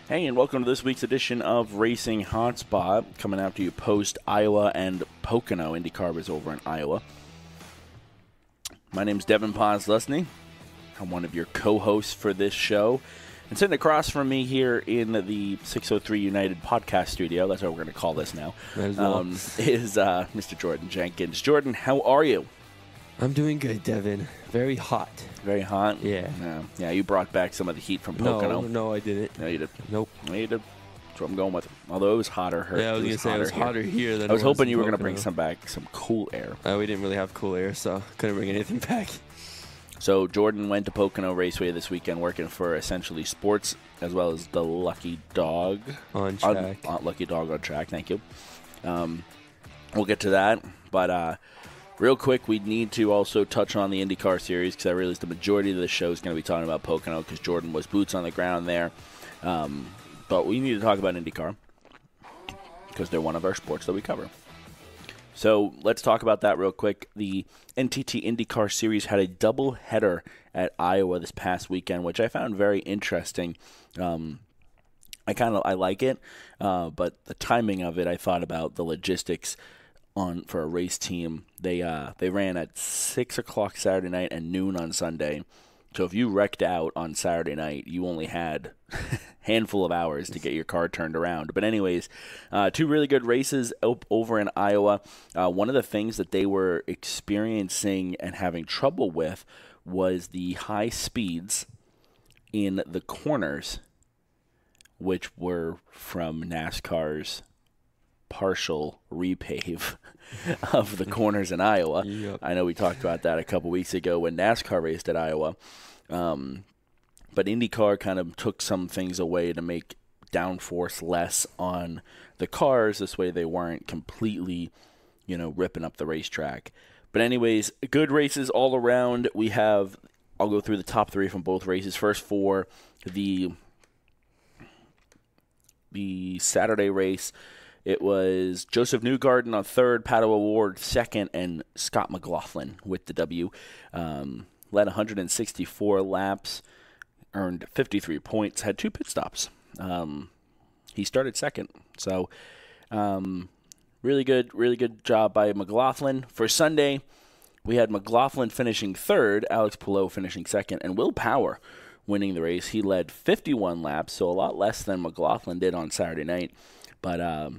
Hey, and welcome to this week's edition of Racing Hotspot, coming out to you post Iowa and Pocono. Indycar was over in Iowa. My name's Devin Poslusny. I'm one of your co-hosts for this show. And sitting across from me here in the 603 United podcast studio, that's what we're going to call this now, is Mr. Jordan Jenkins. Jordan, how are you? I'm doing good, Devin. Very hot. Very hot? Yeah. Yeah, you brought back some of the heat from Pocono. No, I didn't. No, you did. Nope. No, you did. That's what I'm going with. Although it was hotter. Yeah, I was going to say it was hotter here than I was hoping you were going to bring some cool air. We didn't really have cool air, so couldn't bring anything back. So Jordan went to Pocono Raceway this weekend working for Essentially Sports as well as the Lucky Dog. On track. Lucky Dog on track, thank you. We'll get to that, but real quick, we need to also touch on the IndyCar series because I realize the majority of the show is going to be talking about Pocono because Jordan was boots on the ground there. But we need to talk about IndyCar because they're one of our sports that we cover. So let's talk about that real quick. The NTT IndyCar Series had a double header at Iowa this past weekend, which I found very interesting. I like it, but the timing of it, I thought about the logistics for a race team. They ran at 6 o'clock Saturday night and noon on Sunday. So if you wrecked out on Saturday night, you only had a handful of hours to get your car turned around. But anyways, two really good races over in Iowa. One of the things that they were experiencing and having trouble with was the high speeds in the corners, which were from NASCAR's partial repave of the corners in Iowa. Yep. I know we talked about that a couple weeks ago when NASCAR raced at Iowa. But IndyCar kind of took some things away to make downforce less on the cars. This way they weren't completely, ripping up the racetrack. But anyways, good races all around. I'll go through the top three from both races. First for the Saturday race, it was Joseph Newgarden on third, Pato O'Ward second, and Scott McLaughlin with the W. Led 164 laps, earned 53 points, had 2 pit stops. He started second. So really good job by McLaughlin. For Sunday, we had McLaughlin finishing third, Alex Palou finishing second, and Will Power winning the race. He led 51 laps, so a lot less than McLaughlin did on Saturday night. But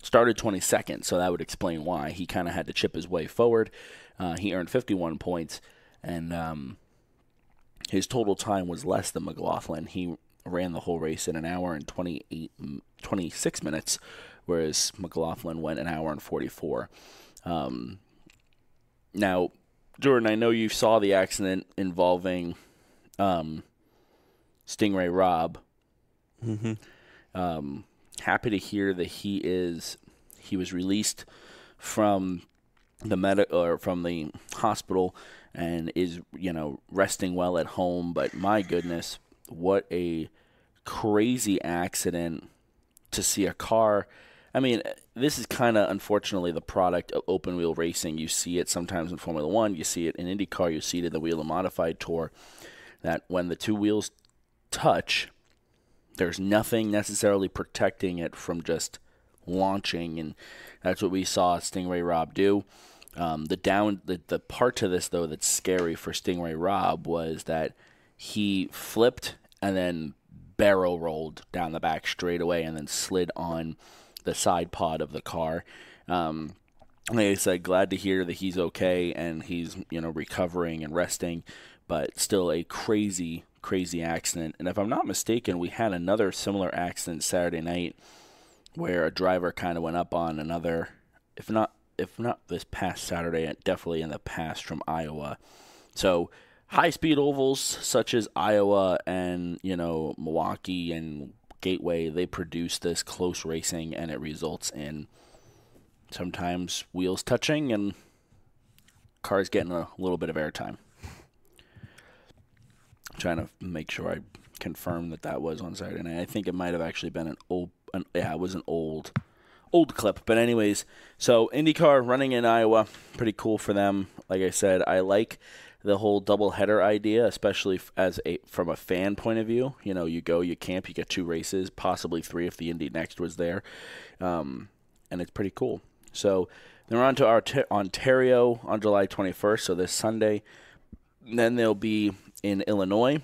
started 22nd, so that would explain why. He kind of had to chip his way forward. He earned 51 points, and his total time was less than McLaughlin. He ran the whole race in an hour and 26 minutes, whereas McLaughlin went an hour and 44. Now, Jordan, I know you saw the accident involving Stingray Robb. Mm-hmm. Happy to hear that he was released from from the hospital and is resting well at home. But my goodness, what a crazy accident to see a car. I mean, this is kind of unfortunately the product of open wheel racing. You see it sometimes in Formula One, you see it in IndyCar, you see it in the Wheel of Modified Tour. That when the two wheels touch, there's nothing necessarily protecting it from just launching, and that's what we saw Stingray Robb do. The part to this, though, that's scary for Stingray Robb was that he flipped and then barrel rolled down the back straight away and then slid on the side pod of the car. Like I said, glad to hear that he's okay and he's recovering and resting, but still a crazy accident. And if I'm not mistaken, we had another similar accident Saturday night where a driver kind of went up on another, if not this past Saturday, definitely in the past from Iowa. So high-speed ovals such as Iowa and Milwaukee and Gateway, they produce this close racing, and it results in sometimes wheels touching and cars getting a little bit of airtime. Trying to make sure I confirm that was on Saturday night. I think it might have actually been it was an old clip. But anyways, so IndyCar running in Iowa, pretty cool for them. Like I said, I like the whole doubleheader idea, especially from a fan point of view. You go, you camp, you get 2 races, possibly 3 if the Indy Next was there, and it's pretty cool. So then we're on to Ontario on July 21st, so this Sunday. Then they'll be in Illinois,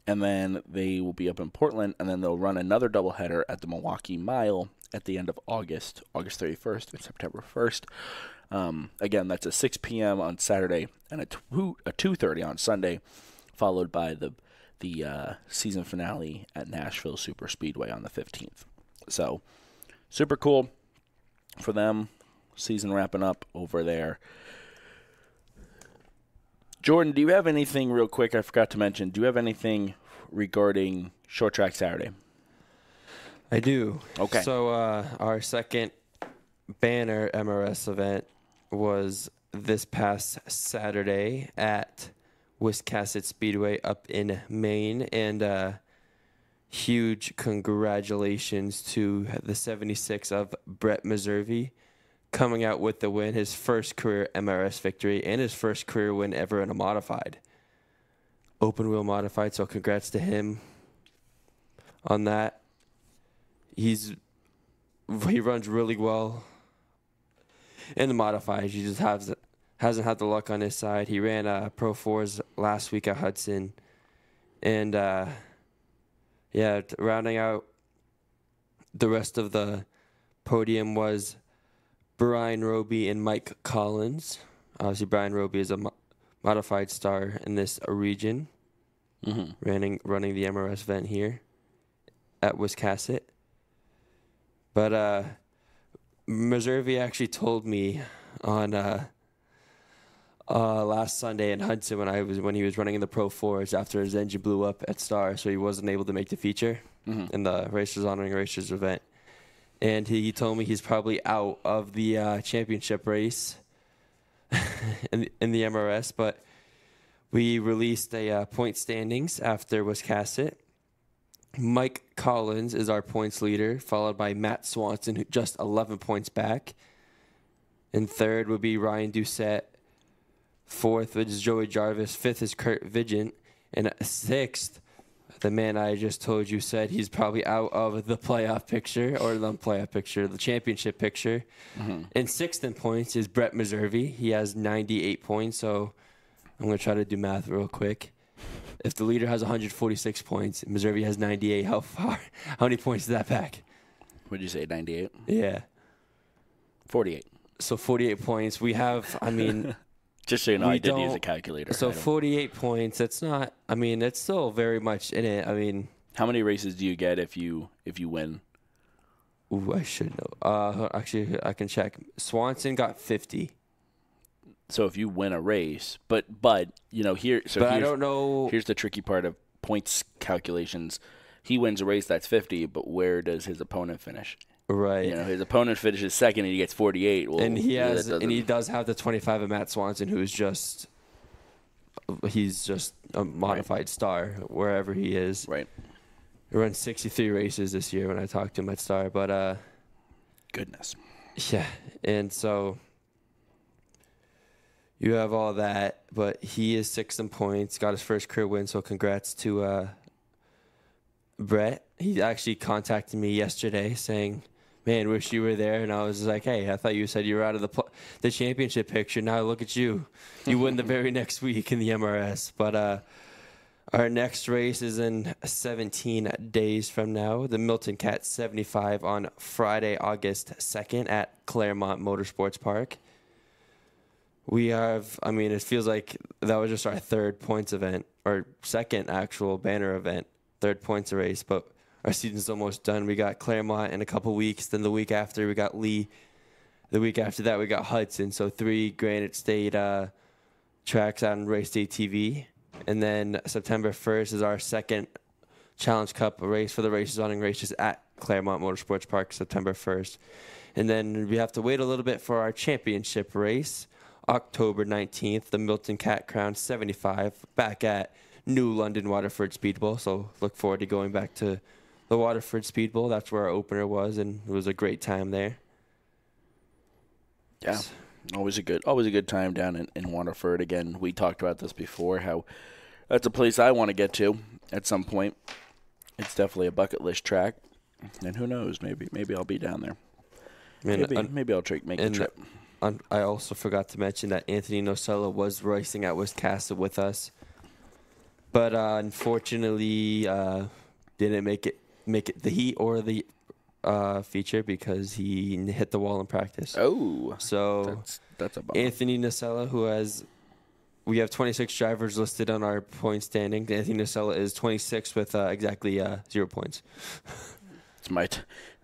and then they will be up in Portland, and then they'll run another doubleheader at the Milwaukee Mile at the end of August 31st and September 1st. Again, that's a 6 p.m. on Saturday and a 2:30 on Sunday, followed by the season finale at Nashville Super Speedway on the 15th. So, super cool for them. Season wrapping up over there. Jordan, do you have anything real quick? I forgot to mention. Do you have anything regarding Short Track Saturday? I do. Okay. So our second banner MRS event was this past Saturday at Wiscasset Speedway up in Maine, and huge congratulations to the 76 of Brett Meserve coming out with the win, his first career MRS victory and his first career win ever in a modified, open wheel modified. So congrats to him on that. He runs really well in the modifieds. He just hasn't had the luck on his side. He ran Pro 4s last week at Hudson, and rounding out the rest of the podium was Brian Roby and Mike Collins. Obviously, Brian Roby is a modified star in this region, running the MRS event here at Wiscasset. But Meserve actually told me on last Sunday in Hudson when he was running in the Pro 4s after his engine blew up at Star, so he wasn't able to make the feature in the Racers Honoring Racers event. And he told me he's probably out of the championship race in the MRS. But we released a point standings after Wiscasset. Mike Collins is our points leader, followed by Matt Swanson, who just 11 points back. And third would be Ryan Doucette. Fourth is Joey Jarvis. Fifth is Kurt Vigent. And sixth, the man I just told you said he's probably out of the playoff picture, or the playoff picture, the championship picture. And sixth in points is Brett Meserve. He has 98 points, so I'm going to try to do math real quick. If the leader has 146 points, Meserve has 98, how many points is that back? Would you say 98? Yeah. 48. So 48 points. We have, just so you know, I did use a calculator. So 48 points. That's not. It's still very much in it. How many races do you get if you win? Ooh, I should know. Actually, I can check. Swanson got 50. So if you win a race, but here. So but I don't know. Here's the tricky part of points calculations. He wins a race, that's 50. But where does his opponent finish? Right. His opponent finishes second and he gets 48. Well, and he does have the 25 of Matt Swanson, who's just a modified star wherever he is. Right. He runs 63 races this year when I talked to him at Star, but goodness. Yeah, and so you have all that, but he is 6th in points, got his first career win, so congrats to Brett. He actually contacted me yesterday saying, man, wish you were there. And I was like, hey, I thought you said you were out of the championship picture. Now look at you. You win the very next week in the MRS. But our next race is in 17 days from now. The Milton Cat 75 on Friday, August 2nd at Claremont Motorsports Park. We have, it feels like that was just our third points event, or second actual banner event, third points race, but our season's almost done. We got Claremont in a couple weeks. Then the week after, we got Lee. The week after that, we got Hudson. So 3 Granite State tracks out on Race Day TV. And then September 1st is our second Challenge Cup race for the Racers Honoring Races at Claremont Motorsports Park, September 1st. And then we have to wait a little bit for our championship race, October 19th, the Milton Cat Crown 75, back at New London Waterford Speedbowl. So look forward to going back to the Waterford Speedbowl. That's where our opener was, and it was a great time there. Yeah. Always a good time down in Waterford. Again, we talked about this before, how that's a place I want to get to at some point. It's definitely a bucket list track. And who knows, maybe I'll be down there. Maybe I'll make the trip. I also forgot to mention that Anthony Nocella was racing at Wiscasset with us. But unfortunately, didn't make it the heat or the feature because he hit the wall in practice. Oh, so that's a bummer. Anthony Nocella, we have 26 drivers listed on our point standing. Anthony Nocella is 26 with exactly 0 points.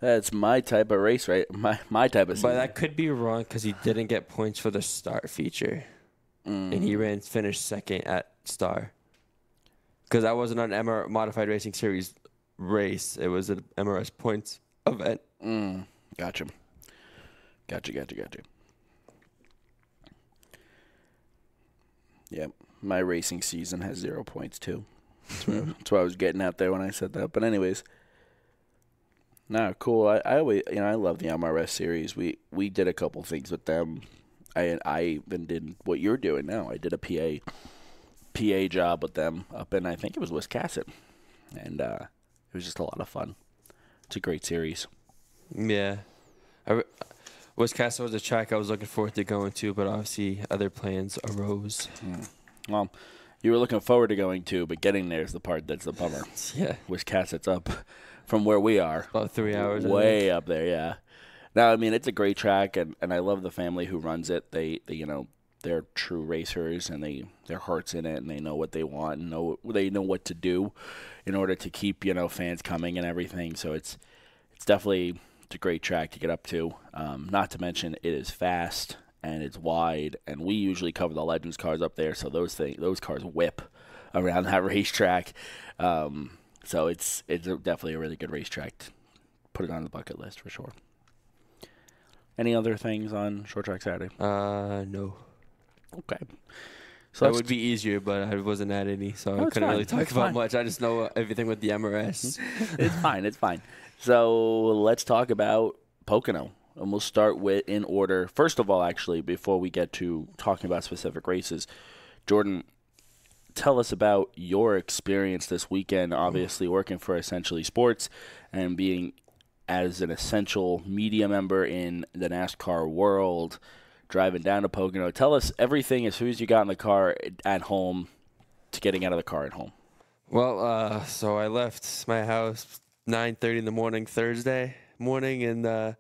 That's my type of race, right? My type of season. But that could be wrong because he didn't get points for the Star feature, and he finished second at Star. Because that wasn't an Modified Racing Series race. It was an MRS points event. Gotcha. Yeah, my racing season has 0 points, too. That's what I was getting at there when I said that. But anyways, no, cool. I always, I love the MRS series. We did a couple things with them. I even did what you're doing now. I did a PA job with them up in, I think it was Wiscasset, and it was just a lot of fun. It's a great series. Yeah, Wiscasset was a track I was looking forward to going to, but obviously other plans arose. Well, you were looking forward to going to, but getting there is the part that's the bummer. Yeah, Wiscasset's up from where we are, about 3 hours, way up there. Yeah. No, I mean it's a great track, and I love the family who runs it. They they're true racers, and their heart's in it, and they know what they want, and they know what to do in order to keep fans coming and everything. So it's definitely a great track to get up to. Not to mention it is fast and it's wide, and we usually cover the Legends cars up there, so those cars whip around that racetrack. So it's definitely a really good racetrack. Put it on the bucket list for sure. Any other things on Short Track Saturday? No. Okay. So that would be easier, but I wasn't at any, so I couldn't really talk about much. I just know everything with the MRS. It's fine. So let's talk about Pocono. And we'll start with in order. First of all, actually, before we get to talking about specific races, Jordan, tell us about your experience this weekend, obviously working for Essentially Sports and being as an essential media member in the NASCAR world, driving down to Pocono. Tell us everything as soon as you got in the car at home to getting out of the car at home. Well, so I left my house 9:30 in the morning Thursday morning and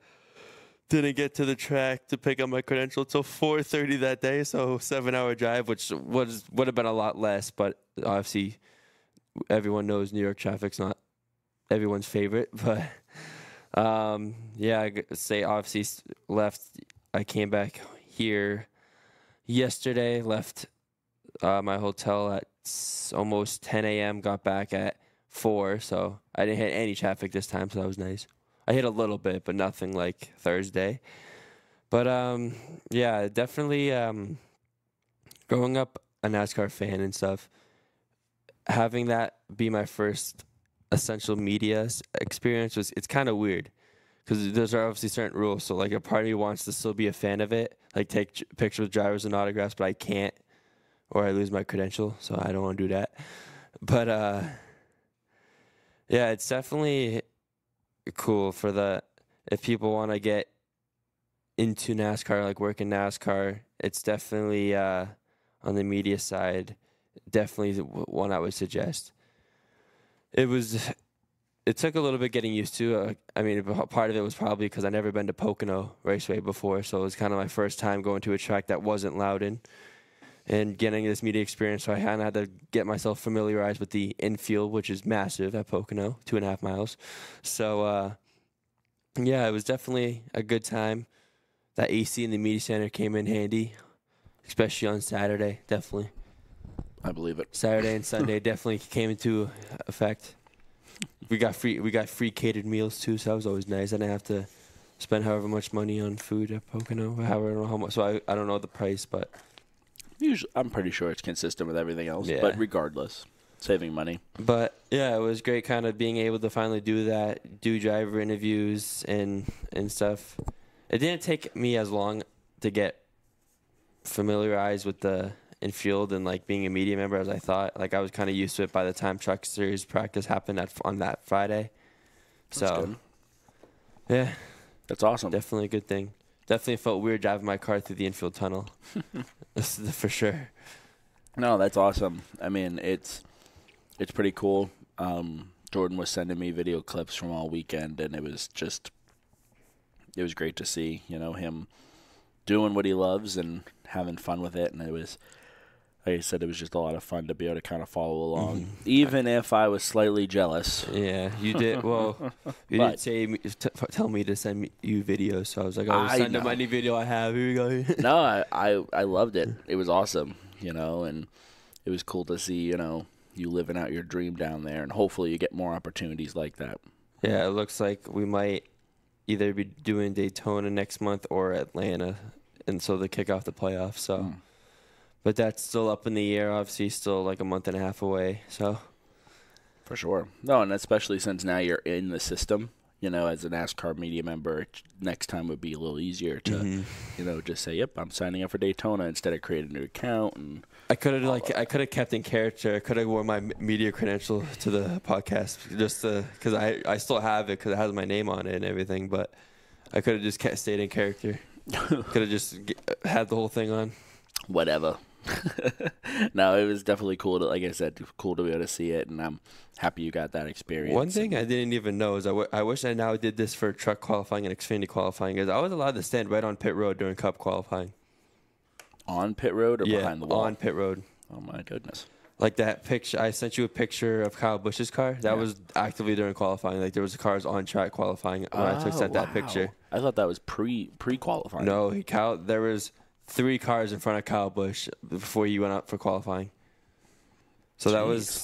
didn't get to the track to pick up my credential till 4:30 that day, so 7-hour drive, which would have been a lot less, but obviously everyone knows New York traffic's not everyone's favorite, but I say obviously left. I came back here yesterday, left my hotel at almost 10 a.m., got back at 4, so I didn't hit any traffic this time, so that was nice. I hit a little bit, but nothing like Thursday. But, definitely growing up a NASCAR fan and stuff, having that be my first essential media experience it's kind of weird. Because there's obviously certain rules. So, like, a part of me wants to still be a fan of it, like take pictures with drivers and autographs, but I can't, or I lose my credential, so I don't want to do that. But, it's definitely cool if people want to get into NASCAR, like work in NASCAR, it's definitely, on the media side, definitely one I would suggest. It took a little bit getting used to. Part of it was probably because I'd never been to Pocono Raceway before, so it was kind of my first time going to a track that wasn't Loudon and getting this media experience. So I kind of had to get myself familiarized with the infield, which is massive at Pocono, 2.5 miles. So, it was definitely a good time. That AC in the media center came in handy, especially on Saturday, definitely. I believe it. Saturday and Sunday definitely came into effect. We got free catered meals too, so that was always nice. I didn't have to spend however much money on food at Pocono. I don't know how much, so I don't know the price, but usually I'm pretty sure it's consistent with everything else. Yeah. But regardless, saving money. But it was great, kind of being able to finally do that, do driver interviews and stuff. It didn't take me as long to get familiarized with the infield and like being a media member as I thought. Like I was kind of used to it by the time Truck Series practice happened on that Friday. That's good. Yeah, That's awesome. definitely a good thing. Definitely felt weird driving my car through the infield tunnel. For sure. No, that's awesome. I mean, it's pretty cool. Jordan was sending me video clips from all weekend, and it was great to see, him doing what he loves and having fun with it. And it was, like I said, it was just a lot of fun to be able to kind of follow along, even if I was slightly jealous. Yeah, you did. Well, you did say tell me to send you videos, so I was like, "Oh, send them any video I have." Here we go. No, I loved it. It was awesome, and it was cool to see, you living out your dream down there, and hopefully you get more opportunities like that. Yeah, it looks like we might either be doing Daytona next month or Atlanta, and so they kick off the playoffs. So, but that's still up in the air. Obviously, still like a month and a half away. So, for sure. No, and especially since now you're in the system. As a NASCAR media member, next time would be a little easier to, just say, "Yep, I'm signing up for Daytona," instead of creating a new account. And I could have kept in character. I could have worn my media credential to the podcast just because I still have it because it has my name on it and everything. But I could have just stayed in character. Could have just had the whole thing on. Whatever. No, it was definitely cool to, like I said, cool to be able to see it, and I'm happy you got that experience. One thing I didn't even know is I wish I now did this for truck qualifying and Xfinity qualifying, is I was allowed to stand right on pit road during Cup qualifying. On pit road or behind the wall? On pit road. Oh my goodness. Like that picture, I sent you a picture of Kyle Busch's car. That was actively during qualifying. Like there was cars on track qualifying when I sent that picture. I thought that was pre-qualifying. No, there was 3 cars in front of Kyle Busch before he went out for qualifying. So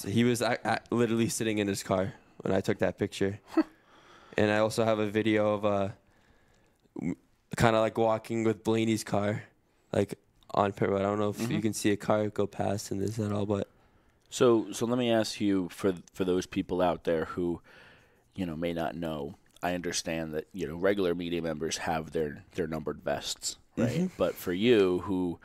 he was literally sitting in his car when I took that picture. And I also have a video of kind of like walking with Blaney's car, like on pit road. I don't know if you can see a car go past in this at all, but. So let me ask you, for those people out there who, may not know, I understand that, regular media members have their numbered vests, right? But for you, who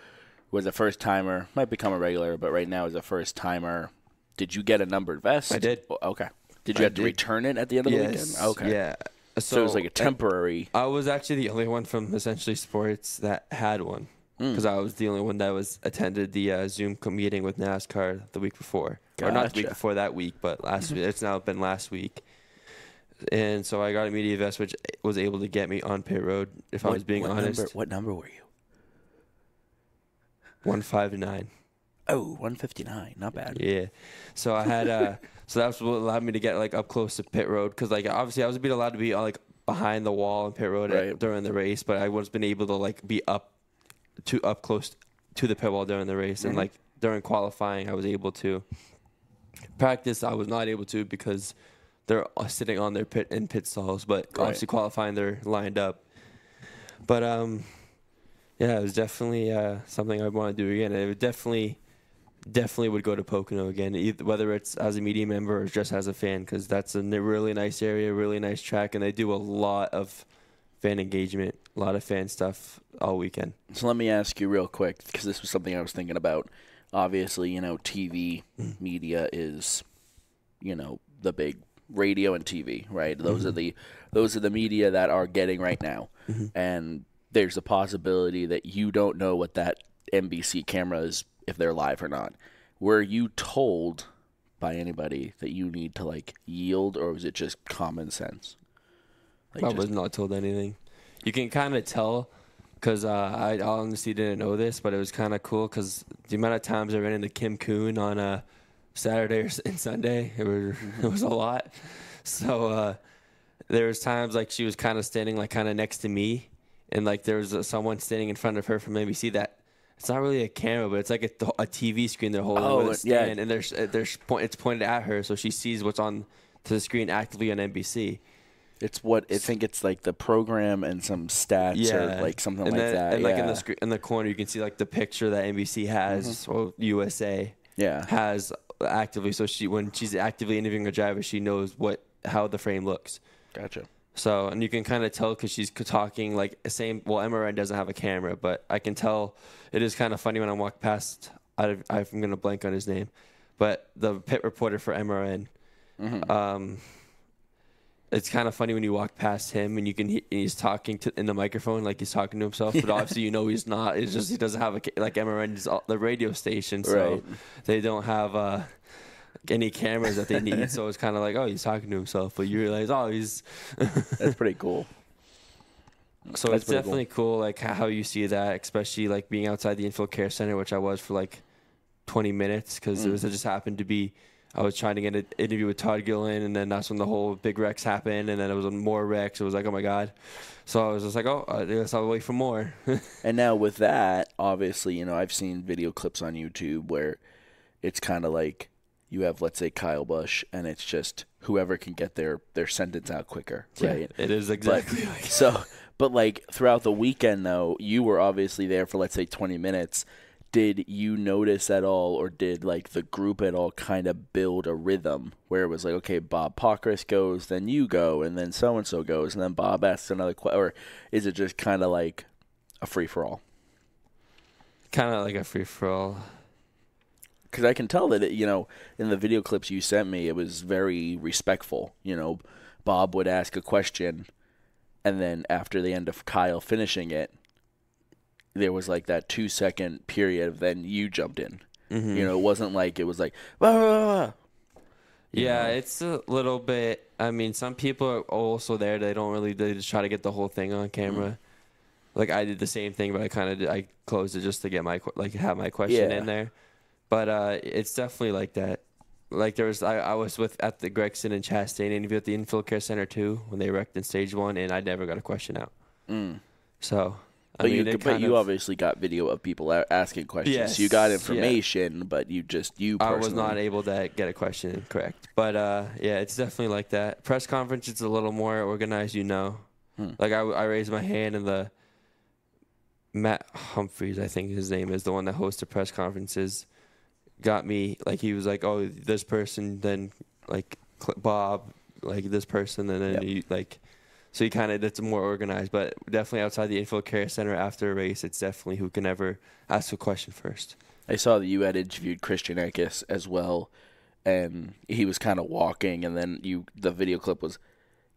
was a first-timer, might become a regular, but right now is a first-timer, did you get a numbered vest? I did. Okay. Did you have to return it at the end of the weekend? Okay. Yeah. So it was like a temporary. I was actually the only one from Essentially Sports that had one, because I was the only one that attended the Zoom meeting with NASCAR the week before. Or not the week before, that week, but last week. It's now been last week. And so I got a media vest, which was able to get me on pit road, if I was being honest. What number were you? 159. Oh, 159. Not bad. Yeah. So I had so that's what allowed me to get like up close to pit road, because like obviously I was allowed to be like behind the wall in pit road during the race, but I was been able to like be up close to the pit wall during the race. And like during qualifying I was able to. Practice I was not able to because they're sitting on their pit stalls, but obviously qualifying they're lined up. But yeah, it was definitely something I want to do again. It would definitely would go to Pocono again, whether it's as a media member or just as a fan, because that's a really nice area, really nice track, and they do a lot of fan engagement, a lot of fan stuff all weekend. So let me ask you real quick, because this was something I was thinking about. Obviously, TV media is, the big radio and TV, right? Those are the media that are getting right now. And there's a possibility that you don't know what that NBC camera is, if they're live or not. Were you told by anybody that you need to like yield, or was it just common sense? I was not told anything. You can kind of tell, because I honestly didn't know this, but it was kind of cool because the amount of times I ran into Kim Kuhn on a Saturday and Sunday, it was a lot. So there was times like she was kind of standing like kind of next to me, and like there was someone standing in front of her from NBC that it's not really a camera, but it's like a TV screen they're holding with a stand, and it's pointed at her, so she sees what's on to the screen actively on NBC. It's I think it's like the program and some stats or like something like that. And like in the corner, you can see like the picture that NBC has, or USA has actively. So when she's actively interviewing a driver, she knows how the frame looks. Gotcha. So, and you can kind of tell because she's talking like same. Well, MRN doesn't have a camera, but I can tell it is kind of funny when I walk past. I'm going to blank on his name, but the pit reporter for MRN. It's kind of funny when you walk past him and you can he's talking in the microphone like he's talking to himself, but obviously he's not. It's just he doesn't have like MRN is the radio station, so they don't have any cameras that they need. So it's kind of like, oh, he's talking to himself, but you realize, oh, he's. That's pretty cool. So that's it's definitely cool, like how you see that, especially like being outside the infield care center, which I was for like 20 minutes because it just happened to be. I was trying to get an interview with Todd Gillen, and then that's when the whole big wrecks happened, and then it was more wrecks. It was like, oh, my God. So I was just like, oh, I guess I'll wait for more. And now with that, obviously, I've seen video clips on YouTube where it's kind of like you have, let's say, Kyle Busch, and it's just whoever can get their sentence out quicker, right? Yeah, it is exactly like so. But, like, throughout the weekend, though, you were obviously there for, let's say, 20 minutes. Did you notice at all, or did like the group at all kind of build a rhythm where it was like, okay, Bob Pockris goes, then you go, and then so-and-so goes, and then Bob asks another question, or is it just kind of like a free-for-all? Kind of like a free-for-all. Because I can tell that, in the video clips you sent me, it was very respectful. Bob would ask a question, and then after the end of Kyle finishing it, there was like that 2-second period of then you jumped in. It wasn't like it was like, blah, blah, blah. Yeah, it's a little bit. I mean, some people are also there. They just try to get the whole thing on camera. Like I did the same thing, but I closed it just to get have my question in there. But it's definitely like that. Like I was at the Gregson and Chastain interview at the Infield Care Center too when they wrecked in stage 1, and I never got a question out. So. But you obviously got video of people asking questions. Yes, so you got information, but you personally. I was not able to get a question correct. But, it's definitely like that. Press conference, it's a little more organized, Like, I raised my hand, and Matt Humphreys, I think his name is, the one that hosts the press conferences, got me. Like, he was like, oh, this person, then, like, Bob, like, this person, and then So that's more organized, but definitely outside the infield care center after a race, it's definitely who can ever ask a question first. I saw that you had interviewed Christian Eckes as well, and he was kind of walking, and then the video clip was,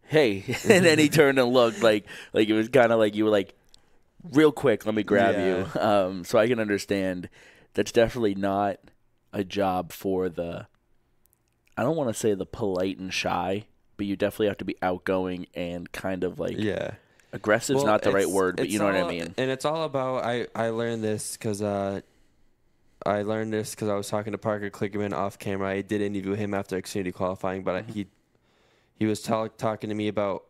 hey, and then he turned and looked like it was kind of like you were like, real quick, let me grab you. So I can understand that's definitely not a job for I don't want to say the polite and shy, but you definitely have to be outgoing and kind of like aggressive is not the right word, but you know what I mean. And it's all about I learned this because I was talking to Parker Kligerman off camera. I did interview him after Xfinity qualifying, but he was talking to me about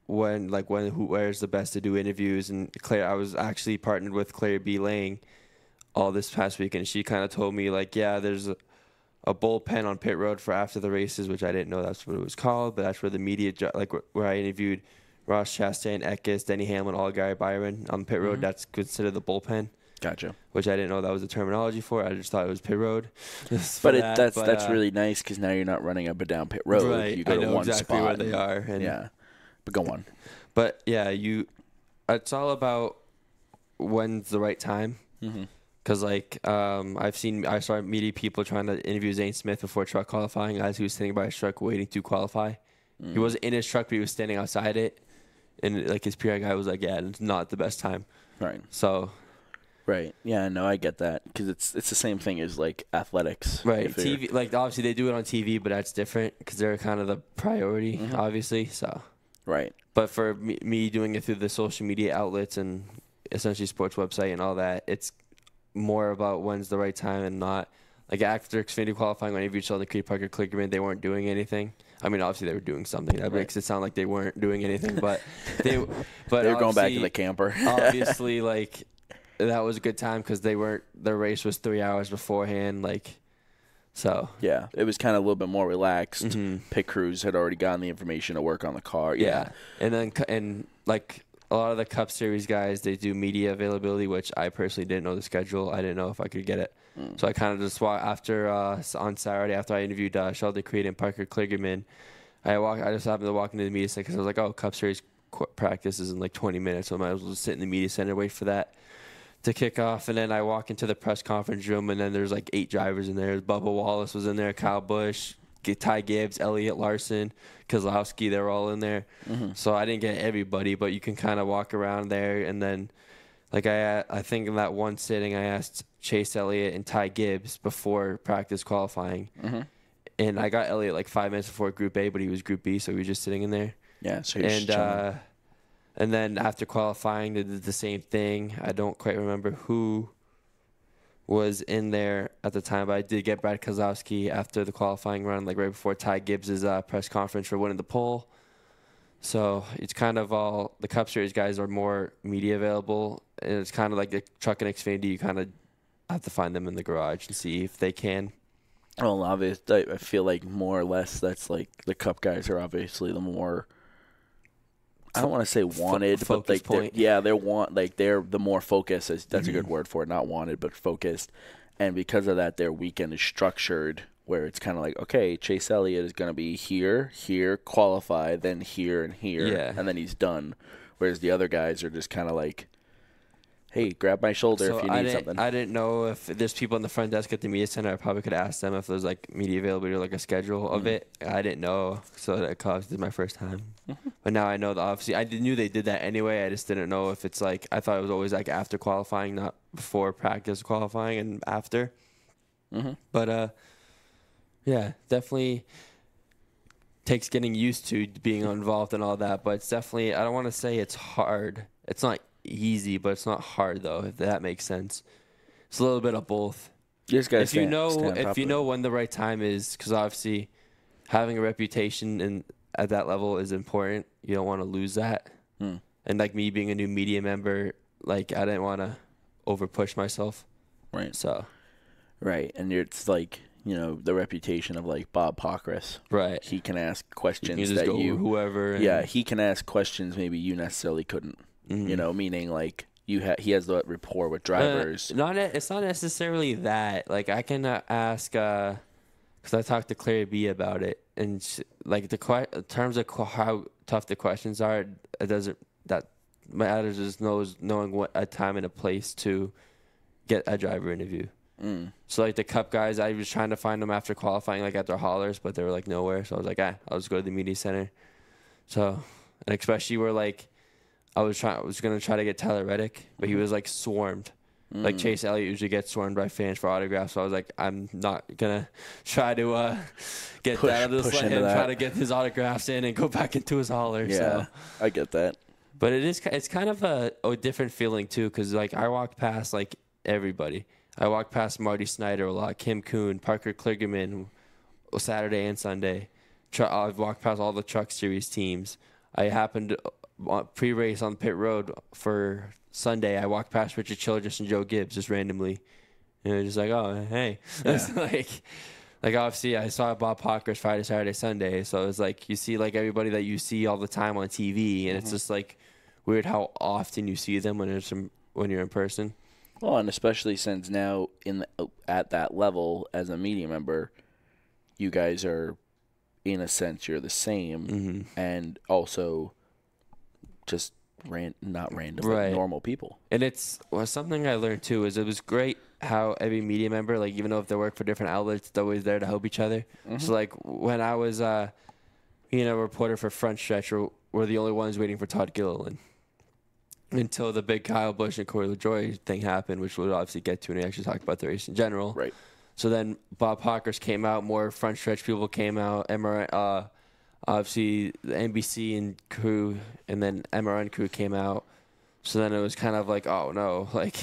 where's the best to do interviews. And Claire, I was actually partnered with Claire B. Lang all this past week, and she kind of told me there's a bullpen on pit road for after the races, which I didn't know that's what it was called, but that's where the media, where I interviewed Ross Chastain, Eckes, Denny Hamlin, Allgaier, Byron on pit road. That's considered the bullpen. Gotcha. Which I didn't know that was the terminology for. I just thought it was pit road. But that's really nice because now you're not running up and down pit road. Right. You go to one exactly spot. Where they are. And, but go on. But it's all about when's the right time. Because, I started meeting people trying to interview Zane Smith before truck qualifying as he was standing by his truck waiting to qualify. He wasn't in his truck, but he was standing outside it. And, his PR guy was like, yeah, it's not the best time. Right. So. Right. Yeah, no, I get that. Because it's the same thing as, athletics. Right. TV, obviously they do it on TV, but that's different because they're kind of the priority, obviously. So. Right. But for me doing it through the social media outlets and essentially sports website and all that, it's more about when's the right time and not after Xfinity qualifying when you saw the Creed Parker Kligerman, they weren't doing anything. I mean, obviously they were doing something. That makes it sound like they weren't doing anything, but they were going back to the camper. Obviously, that was a good time because their race was 3 hours beforehand. So yeah, it was kind of a little bit more relaxed. Pit crews had already gotten the information to work on the car. Yeah. And then a lot of the Cup Series guys, they do media availability, which I personally didn't know the schedule. I didn't know if I could get it. So I kind of just on Saturday after I interviewed Sheldon Creed and Parker Kligerman, I just happened to walk into the media center because I was like, oh, Cup Series practice is in like 20 minutes, so I might as well just sit in the media center, wait for that to kick off. And then I walk into the press conference room, and then there's like 8 drivers in there. Bubba Wallace was in there, Kyle Busch, Ty Gibbs, Elliott Larson, Keselowski, they were all in there. So I didn't get everybody, but you can kind of walk around there. And then, like, I think in that one sitting, I asked Chase Elliott and Ty Gibbs before practice qualifying. And I got Elliott like 5 minutes before Group A, but he was Group B, so he was just sitting in there. Yeah, so you're just chilling. And then after qualifying, they did the same thing. I don't quite remember who was in there at the time, but I did get Brad Keselowski after the qualifying run, like right before Ty Gibbs' press conference for winning the pole. So it's kind of all the Cup Series guys are more media available, and it's kind of like the Truck and Xfinity. You kind of have to find them in the garage and see if they can. Well, obviously, I feel like more or less that's like the Cup guys are obviously the more. I don't want to say wanted, but like they're the more focused. That's a good word for it. Not wanted, but focused. And because of that, their weekend is structured where it's kind of like, okay, Chase Elliott is going to be here, qualify, then here and here, and then he's done. Whereas the other guys are just kind of like, hey, grab my shoulder if you need something. I didn't know if there's people in the front desk at the media center. I probably could ask them if there's like media availability or like a schedule of it. I didn't know, so that caused it my first time. But now I know that obviously I knew they did that anyway. I just didn't know if it's like I thought it was always like after qualifying, not before practice qualifying and after. But yeah, definitely takes getting used to being involved and all that. But it's definitely I don't want to say it's hard. It's not easy, but it's not hard though, if that makes sense. It's a little bit of both. If you know when the right time is, because obviously having a reputation and at that level is important. You don't want to lose that. And like me being a new media member, like I didn't want to over push myself. Right. So. Right, and it's like the reputation of like Bob Pockrass. Right. He can ask questions you that whoever. He can ask questions maybe you necessarily couldn't. Meaning like he has the rapport with drivers. It's not necessarily that. Like I can ask because I talked to Claire B about it, and like in terms of how tough the questions are, that matters is knowing what a time and a place to get a driver interview. So like the Cup guys, I was trying to find them after qualifying, like at their haulers, but they were like nowhere. So I was like, I'll just go to the media center. So, and especially where like. I was gonna try to get Tyler Reddick, but he was like swarmed. Like Chase Elliott usually gets swarmed by fans for autographs, so I was like, I'm not gonna try to get that. I'll just let him try to get his autographs in and go back into his hauler. Yeah, so. I get that. But it's kind of a different feeling too, because like I walked past like everybody. I walked past Marty Snyder a lot, Kim Kuhn, Parker Kligerman, Saturday and Sunday. I've walked past all the Truck Series teams. I happened to. Pre-race on pit road for Sunday, I walked past Richard Childress and Joe Gibbs just randomly, and just like, oh hey, it's like obviously I saw Bob Pockrass Friday, Saturday, Sunday, so it's like you see like everybody that you see all the time on TV, and it's just like weird how often you see them when you're in person. Well, and especially since now at that level as a media member, you guys are in a sense you're the same, and also. Just not random, right. But normal people. And it's something I learned too is it was great how every media member, like even though if they work for different outlets, they're always there to help each other. So like when I was a reporter for Front Stretch, we're the only ones waiting for Todd Gilliland until the big Kyle Busch and Corey LaJoie thing happened, which we'll obviously get to when we actually talk about the race in general. Right. So then Bob Pockrass came out, more Front Stretch people came out, obviously the NBC and crew, and then MRN crew came out. So then it was kind of like, oh no, like.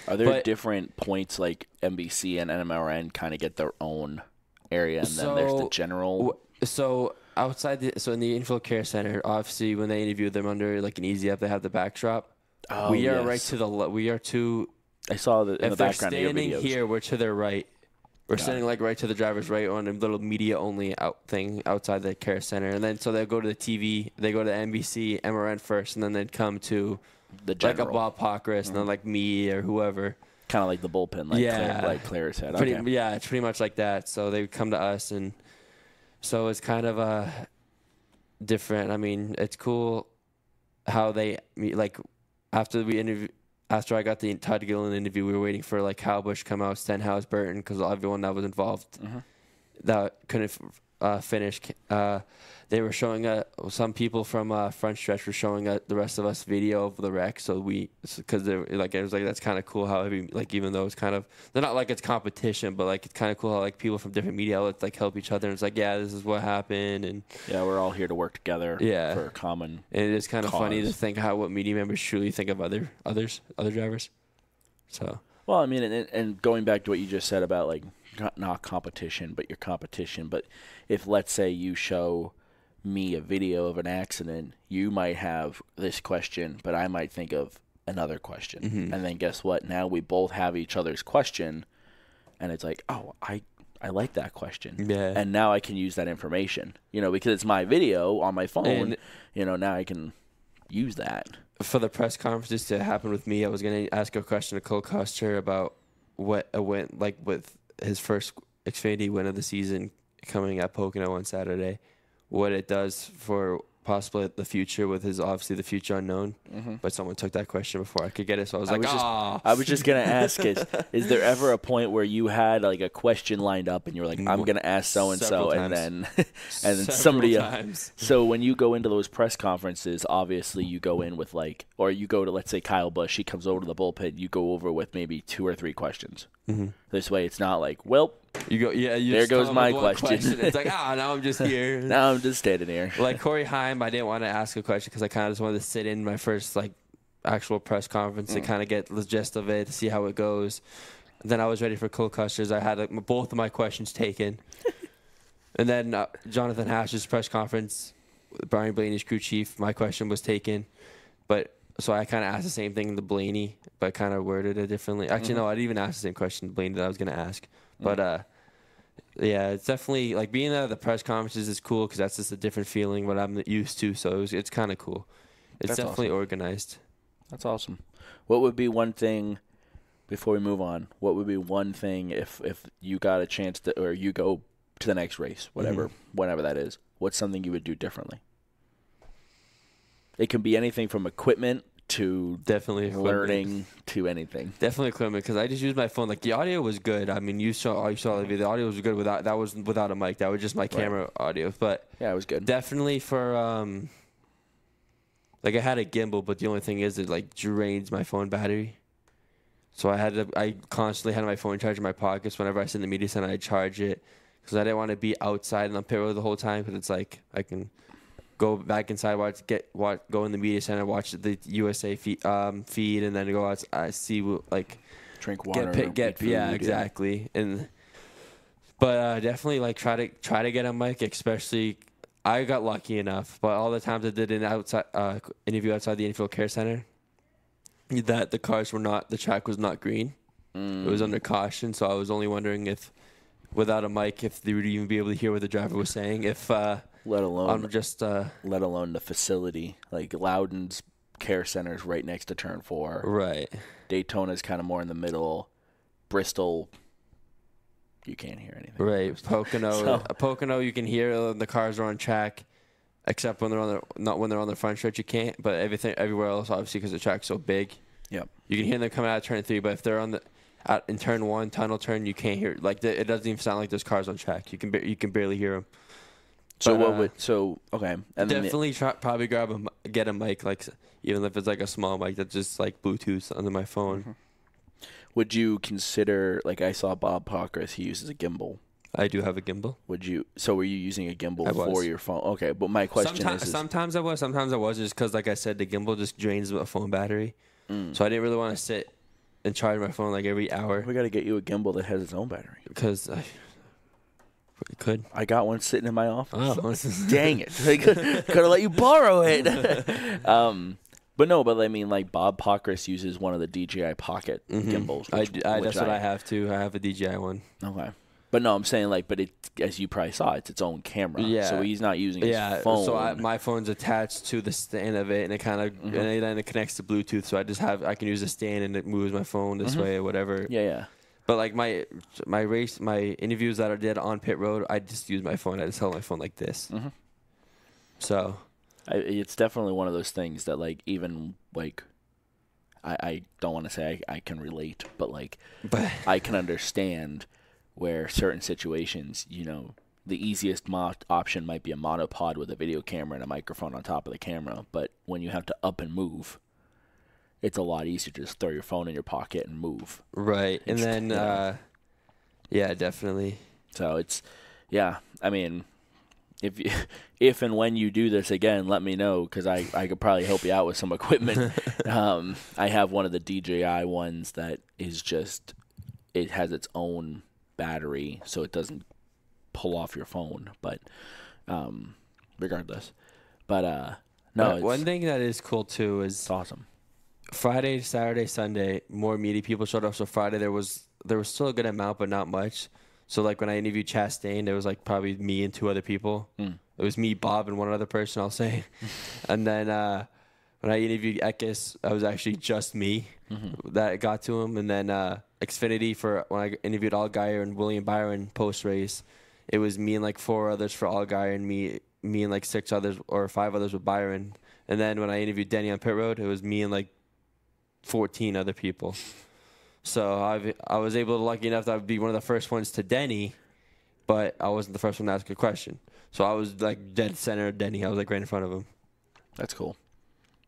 Are there different points like NBC and MRN kind of get their own area, and then there's the general. So in the Infield Care Center, obviously when they interview them under like an Easy Up, they have the backdrop. Oh, we are right to the we are to. I saw that in the background of your videos. If they're standing here, we're to their right. We're standing like right to the driver's right on a little media only thing outside the care center, and then so they'll go to the TV, they go to NBC, MRN first, and then they'd come to the general. Like a Bob Pockrass, and then like me or whoever. Kind of like the bullpen, like Claire said. Yeah, it's pretty much like that. So they would come to us, and so it's kind of different. I mean, it's cool how they like after I got the Todd Gilliland interview, we were waiting for like Kyle Busch come out, Stenhouse, Burton, because everyone that was involved that couldn't finish. They were showing some people from front stretch were showing the rest of us video of the wreck. So because they were, like, it was like, that's kind of cool how even though it's kind of, they're not like it's competition, but like it's kind of cool how like people from different media outlets like help each other. And it's like, yeah, this is what happened, and yeah, we're all here to work together. For a common. And it is kind of funny to think what media members truly think of other drivers. So well, I mean, and going back to what you just said about like not competition, but your competition. But if let's say you show me a video of an accident, you might have this question, but I might think of another question. And then guess what? Now we both have each other's question, and it's like, oh, I like that question. Yeah. And now I can use that information, because it's my video on my phone, and, now I can use that. For the press conferences to happen with me, I was going to ask a question to Cole Custer about what went like with his first Xfinity win of the season coming at Pocono on Saturday, what it does for possibly the future with obviously the future unknown. But someone took that question before I could get it, so I was I was just gonna ask, is there ever a point where you had like a question lined up and you were like, I'm gonna ask so and so, and then somebody else. So when you go into those press conferences, obviously you go in with or you go to, let's say, Kyle Busch, he comes over to the bullpen, you go over with maybe 2 or 3 questions. This way it's not like, well, you go, there goes my question. It's like, now I'm just here. Now I'm just standing here. Like Corey Heim, I didn't want to ask a question because I kind of just wanted to sit in my first actual press conference to kind of get the gist of it, to see how it goes. And then I was ready for Cole Custer's. I had both of my questions taken. And then Jonathan Hash's press conference, Brian Blaney's crew chief, my question was taken. So I kind of asked the same thing to Blaney, but kind of worded it differently. Actually, no, I didn't even ask the same question to Blaney that I was going to ask. But, yeah, it's definitely, being at the press conferences is cool because that's just a different feeling what I'm used to. So it's kind of cool. It's definitely awesome. Organized. That's awesome. What would be one thing, before we move on, what would be one thing if you got a chance to, or you go to the next race, whenever that is, what's something you would do differently? It can be anything from equipment to definitely learning to anything. Definitely equipment, because I just used my phone. The audio was good. I mean, you saw the video. The audio was good that was without a mic. That was just my camera audio. But yeah, it was good. Definitely for I had a gimbal, but the only thing is it drains my phone battery. So I constantly had my phone charged in my pockets. Whenever I sit in the media center, I charge it because I didn't want to be outside on pit road the whole time, because it's I can go back inside, go in the media center, watch the USA feed, and then go out. I see drink water, get food, yeah, exactly. But definitely try to get a mic, especially. I got lucky enough, but all the times I did an interview outside the infield care center, that the track was not green. It was under caution, so I was only wondering if, without a mic, if they would even be able to hear what the driver was saying. Let alone the facility. Loudon's care center is right next to turn 4. Right. Daytona's kind of more in the middle. Bristol, you can't hear anything. Right. Pocono, you can hear the cars are on track, except when they're on the front stretch, you can't. But everywhere else, obviously, because the track's so big. Yep. You can hear them coming out of turn 3, but if they're in turn 1 tunnel turn, you can't hear. It doesn't even sound like there's cars on track. You can barely hear them. So okay. And definitely probably get a mic, even if it's a small mic that's just Bluetooth under my phone. Mm-hmm. Would you consider, I saw Bob Pockris, he uses a gimbal. I do have a gimbal. Were you using a gimbal for your phone? Okay, but my question is... Sometimes I was just because, I said, the gimbal just drains the phone battery. So I didn't really want to sit and charge my phone every hour. We got to get you a gimbal that has its own battery. Because could. I got one sitting in my office. Oh. Dang it. Could have let you borrow it. But I mean, Bob Pockris uses one of the DJI Pocket gimbals. That's what I have, too. I have a DJI one. Okay. But no, I'm saying, but it, as you probably saw, it's its own camera. Yeah. So he's not using his phone. So my phone's attached to the stand of it, and it kind of and then it connects to Bluetooth. So I can use the stand, and it moves my phone this way or whatever. Yeah. But my interviews that I did on pit road, I just use my phone. I just held my phone like this. So It's definitely one of those things that, like, even, like, I don't want to say I can relate, but, like, but I can understand where certain situations, the easiest option might be a monopod with a video camera and a microphone on top of the camera, but when you have to up and move, it's a lot easier to just throw your phone in your pocket and move. right. And then yeah, definitely. So it's, yeah, I mean, if and when you do this again, let me know, because I could probably help you out with some equipment. I have one of the DJI ones that is just, it has its own battery, so it doesn't pull off your phone. But regardless, but no, One thing that is cool too is it's awesome. Friday, Saturday, Sunday, more media people showed up. So Friday there was still a good amount, but not much. So like when I interviewed Chastain, there was like probably me and 2 other people. It was me, Bob, and one other person, I'll say. And then when I interviewed Eckes, I was actually just me that got to him. And then Xfinity for when I interviewed Allgaier and William Byron post race, it was me and like 4 others for Allgaier and me and like 6 others or 5 others with Byron. And then when I interviewed Denny on pit road, it was me and like 14 other people. So I was lucky enough that I would be one of the first ones to Denny, but I wasn't the first one to ask a question. So I was like dead center of Denny. I was like right in front of him. That's cool.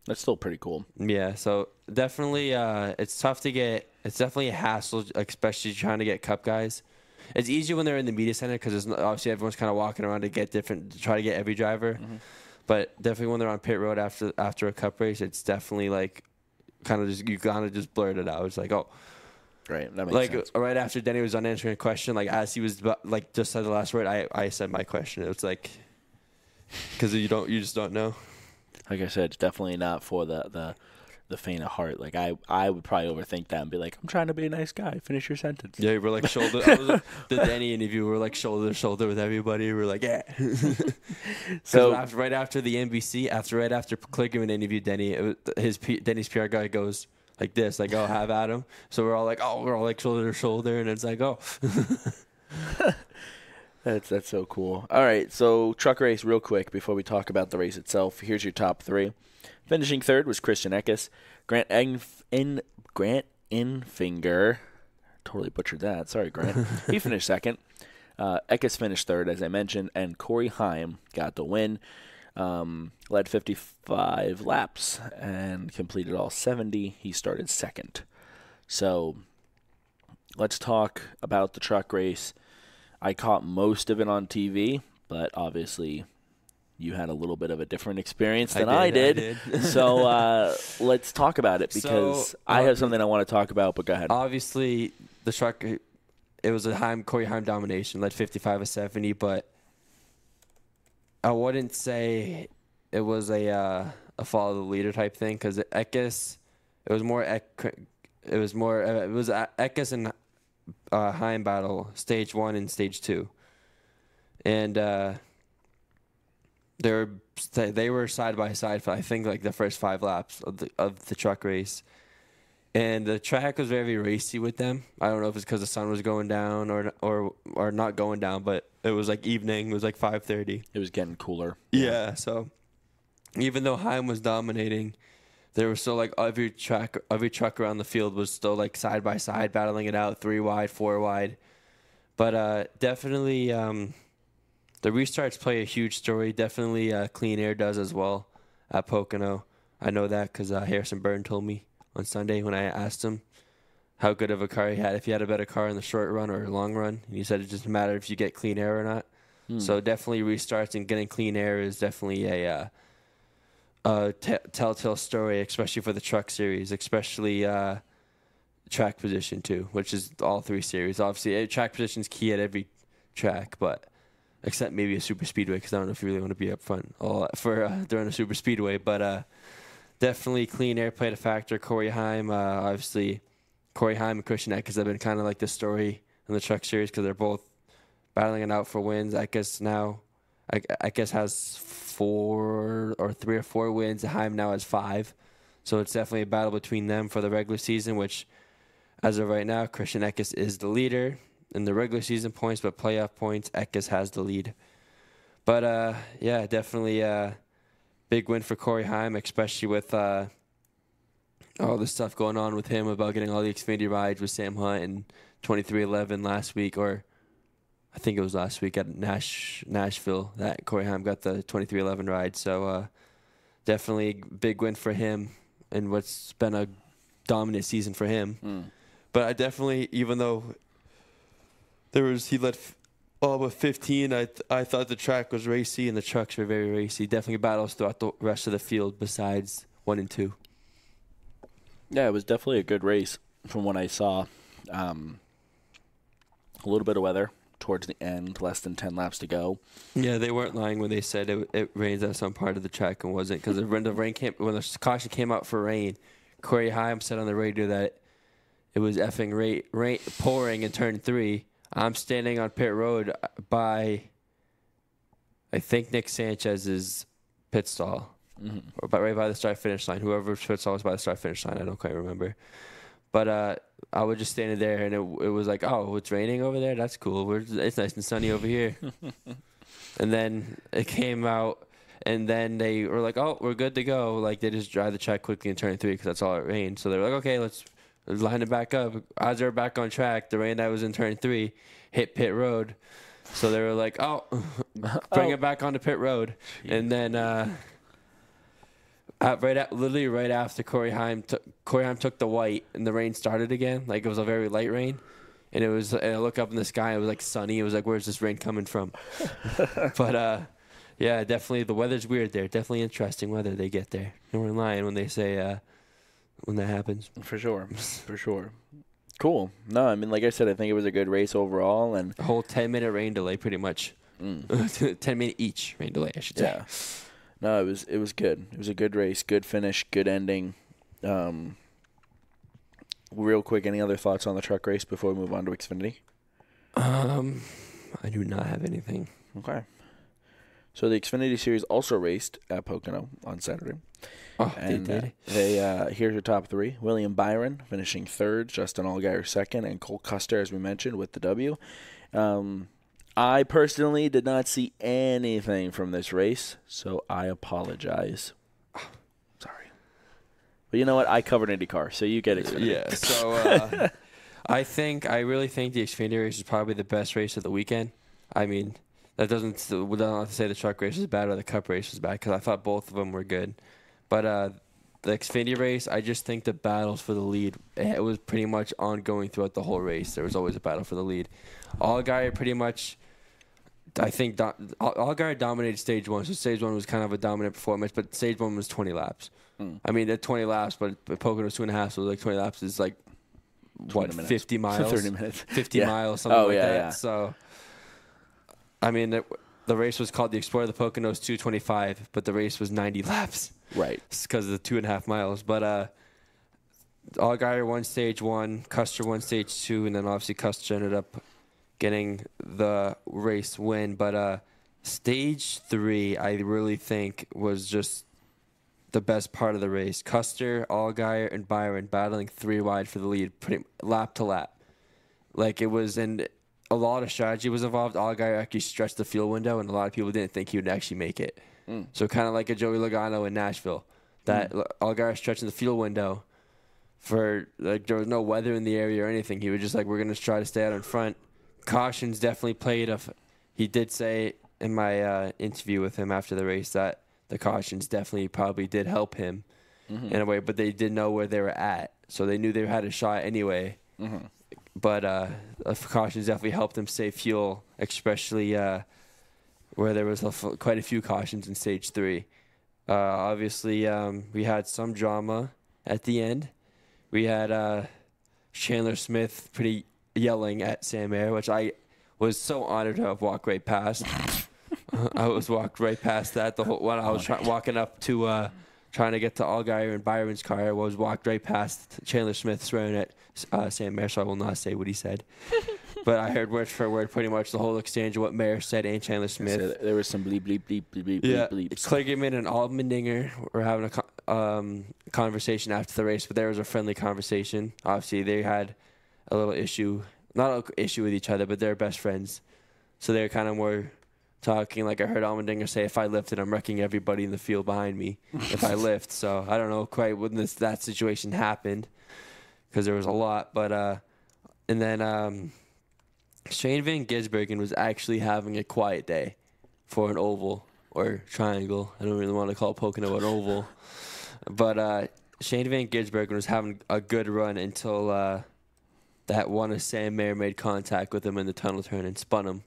That's still pretty cool. Yeah, so definitely it's tough to get. It's definitely a hassle, especially trying to get Cup guys. It's easier when they're in the media center because obviously everyone's kind of walking around to try to get every driver. But definitely when they're on pit road after a Cup race, it's definitely like you kind of just blurt it out. It's like, oh. Right, that makes sense. Right after Denny was done answering a question, like as he was like just said the last word, I said my question. It was like, because you just don't know. Like I said, it's definitely not for the faint of heart. Like I would probably overthink that and be like, I'm trying to be a nice guy. Finish your sentence. Yeah, we're like shoulder. The Denny interview, we're like shoulder to shoulder with everybody. We're like, yeah. So right after the NBC, right after Kligerman interviewed Denny, Denny's PR guy goes like this, like, oh, have at him. So we're all like shoulder to shoulder, and it's like, oh. That's so cool. All right, so truck race real quick before we talk about the race itself. Here's your top 3. Finishing third was Christian Eckes. Grant Enfinger. Totally butchered that. Sorry, Grant. He finished second. Eckes finished third, as I mentioned, and Corey Heim got the win. Led 55 laps and completed all 70. He started second. So let's talk about the truck race. I caught most of it on TV, but obviously you had a little bit of a different experience than I did. So let's talk about it because I have something I want to talk about, but go ahead. Obviously, the truck, it was a Corey Heim domination, led 55 of 70, but I wouldn't say it was a follow the leader type thing because Eckes, it was Eckes and Heim battle, stage 1 and stage 2, and they were side by side for I think like the first 5 laps of the truck race, and the track was very racy with them. I don't know if it's because the sun was going down or not going down, but it was like evening. It was like 5:30. It was getting cooler. Yeah, so even though Heim was dominating, there was still like every truck around the field was still like side by side battling it out, 3 wide, 4 wide. But definitely the restarts play a huge story. Definitely Clean Air does as well at Pocono. I know that because Harrison Byrne told me on Sunday when I asked him how good of a car he had, if he had a better car in the short run or long run. And he said it doesn't matter if you get clean air or not. So definitely restarts and getting clean air is definitely a telltale story, especially for the truck series, especially track position too, which is all 3 series. Obviously, track position is key at every track, but except maybe a super speedway because I don't know if you really want to be up front during a super speedway. But definitely clean air played a factor. Corey Heim, obviously, Corey Heim and Christian Eckes have been kind of like the story in the truck series because they're both battling it out for wins. Eckes has 4 or 3 or 4 wins. Heim now has 5. So it's definitely a battle between them for the regular season, which as of right now, Christian Eckes is the leader in the regular season points, but playoff points, Eckes has the lead. But, yeah, definitely big win for Corey Heim, especially with all the stuff going on with him about getting all the Xfinity rides with Sam Hunt and 2311 last week, or I think it was last week at Nashville that Corey Heim got the 2311 ride. So definitely big win for him and what's been a dominant season for him. But I definitely, even though he led all but 15, I thought the track was racy and the trucks were very racy. Definitely battles throughout the rest of the field besides 1 and 2. Yeah, it was definitely a good race from what I saw. A little bit of weather towards the end, less than 10 laps to go. Yeah, they weren't lying when they said it rained on some part of the track and wasn't, because when the caution came out for rain, Corey Heim said on the radio that it was effing rain pouring in turn 3. I'm standing on pit road by, I think, Nick Sanchez's pit stall, or right by the start-finish line. Whoever's pit stall was by the start-finish line, I don't quite remember. But I was just standing there, and it was like, oh, it's raining over there? That's cool. It's nice and sunny over here. And then it came out, and then they were like, oh, we're good to go. Like, they just drive the track quickly in turn 3 because that's all it rained. So they were like, okay, let's line it back up. As they're back on track, the rain that was in turn 3 hit pit road. So they were like, oh, bring it back onto pit road. Jeez. And then literally right after Corey Heim took the white and the rain started again. Like, it was a very light rain. And I look up in the sky, it was like sunny. It was like, where's this rain coming from? But yeah, definitely the weather's weird there. Definitely interesting weather they get there. No one lying when they say when that happens. For sure. For sure. Cool. No, I mean, like I said, I think it was a good race overall. And a whole 10-minute rain delay pretty much. 10-minute each rain delay, I should say. Yeah. No, it was good. It was a good race, good finish, good ending. Real quick, any other thoughts on the truck race before we move on to Xfinity? I do not have anything. Okay. So the Xfinity Series also raced at Pocono on Saturday. Oh, and they did. Here's your top 3. William Byron finishing 3rd, Justin Allgaier 2nd, and Cole Custer, as we mentioned, with the W. I personally did not see anything from this race, so I apologize. Sorry. But you know what? I covered IndyCar, so you get Xfinity. Yeah, so I really think the Xfinity race is probably the best race of the weekend. I mean, that doesn't say the truck race was bad or the Cup race was bad, because I thought both of them were good. But the Xfinity race, I just think the battles for the lead, it was pretty much ongoing throughout the whole race. There was always a battle for the lead. Allgaier pretty much, I think, Allgaier dominated stage 1. So stage 1 was kind of a dominant performance, but stage 1 was 20 laps. I mean, at 20 laps, but Pocono's 2.5, so like 20 laps is like, what, 50 miles? 30 minutes. 50 miles, something like that. Yeah. So, I mean, the race was called the Explorer of the Poconos 225, but the race was 90 laps. Right. It's because of the 2.5 miles. But Allgaier won stage 1, Custer won stage 2, and then obviously Custer ended up getting the race win. But stage 3, I really think, was just the best part of the race. Custer, Allgaier, and Byron battling 3 wide for the lead, pretty lap to lap. Like, it was, and a lot of strategy was involved. Allgaier actually stretched the fuel window, and a lot of people didn't think he would actually make it. So kind of like a Joey Logano in Nashville, that Allgaier stretching the fuel window for, like, there was no weather in the area or anything. He was just like, we're going to try to stay out in front. Cautions definitely played. He did say in my interview with him after the race that the cautions definitely probably did help him in a way, but they did know where they were at, so they knew they had a shot anyway. But cautions definitely helped him save fuel, especially where there was quite a few cautions in stage 3. Obviously, we had some drama at the end. We had Chandler Smith pretty yelling at Sam Mayer, which I was so honored to have walked right past. I was walked right past that the whole when I was walking up to trying to get to Allgaier and Byron's car. I was walked right past Chandler Smith swearing at Sam Mayer, so I will not say what he said. But I heard word for word pretty much the whole exchange of what Mayer said and Chandler Smith. So there was some bleep, bleep, bleep, bleep, bleep, yeah, bleeps. Kligerman and Allmendinger were having a conversation after the race, but there was a friendly conversation. Obviously, they had a little issue, not an issue with each other, but they're best friends. So they're kind of more talking. Like I heard Allmendinger say, if I lifted, I'm wrecking everybody in the field behind me if I lift. So I don't know quite when that situation happened because there was a lot. But and then Shane Van Gisbergen was actually having a quiet day for an oval or triangle. I don't really want to call Pocono an oval. But Shane Van Gisbergen was having a good run until that one of Sam Mayer made contact with him in the tunnel turn and spun him.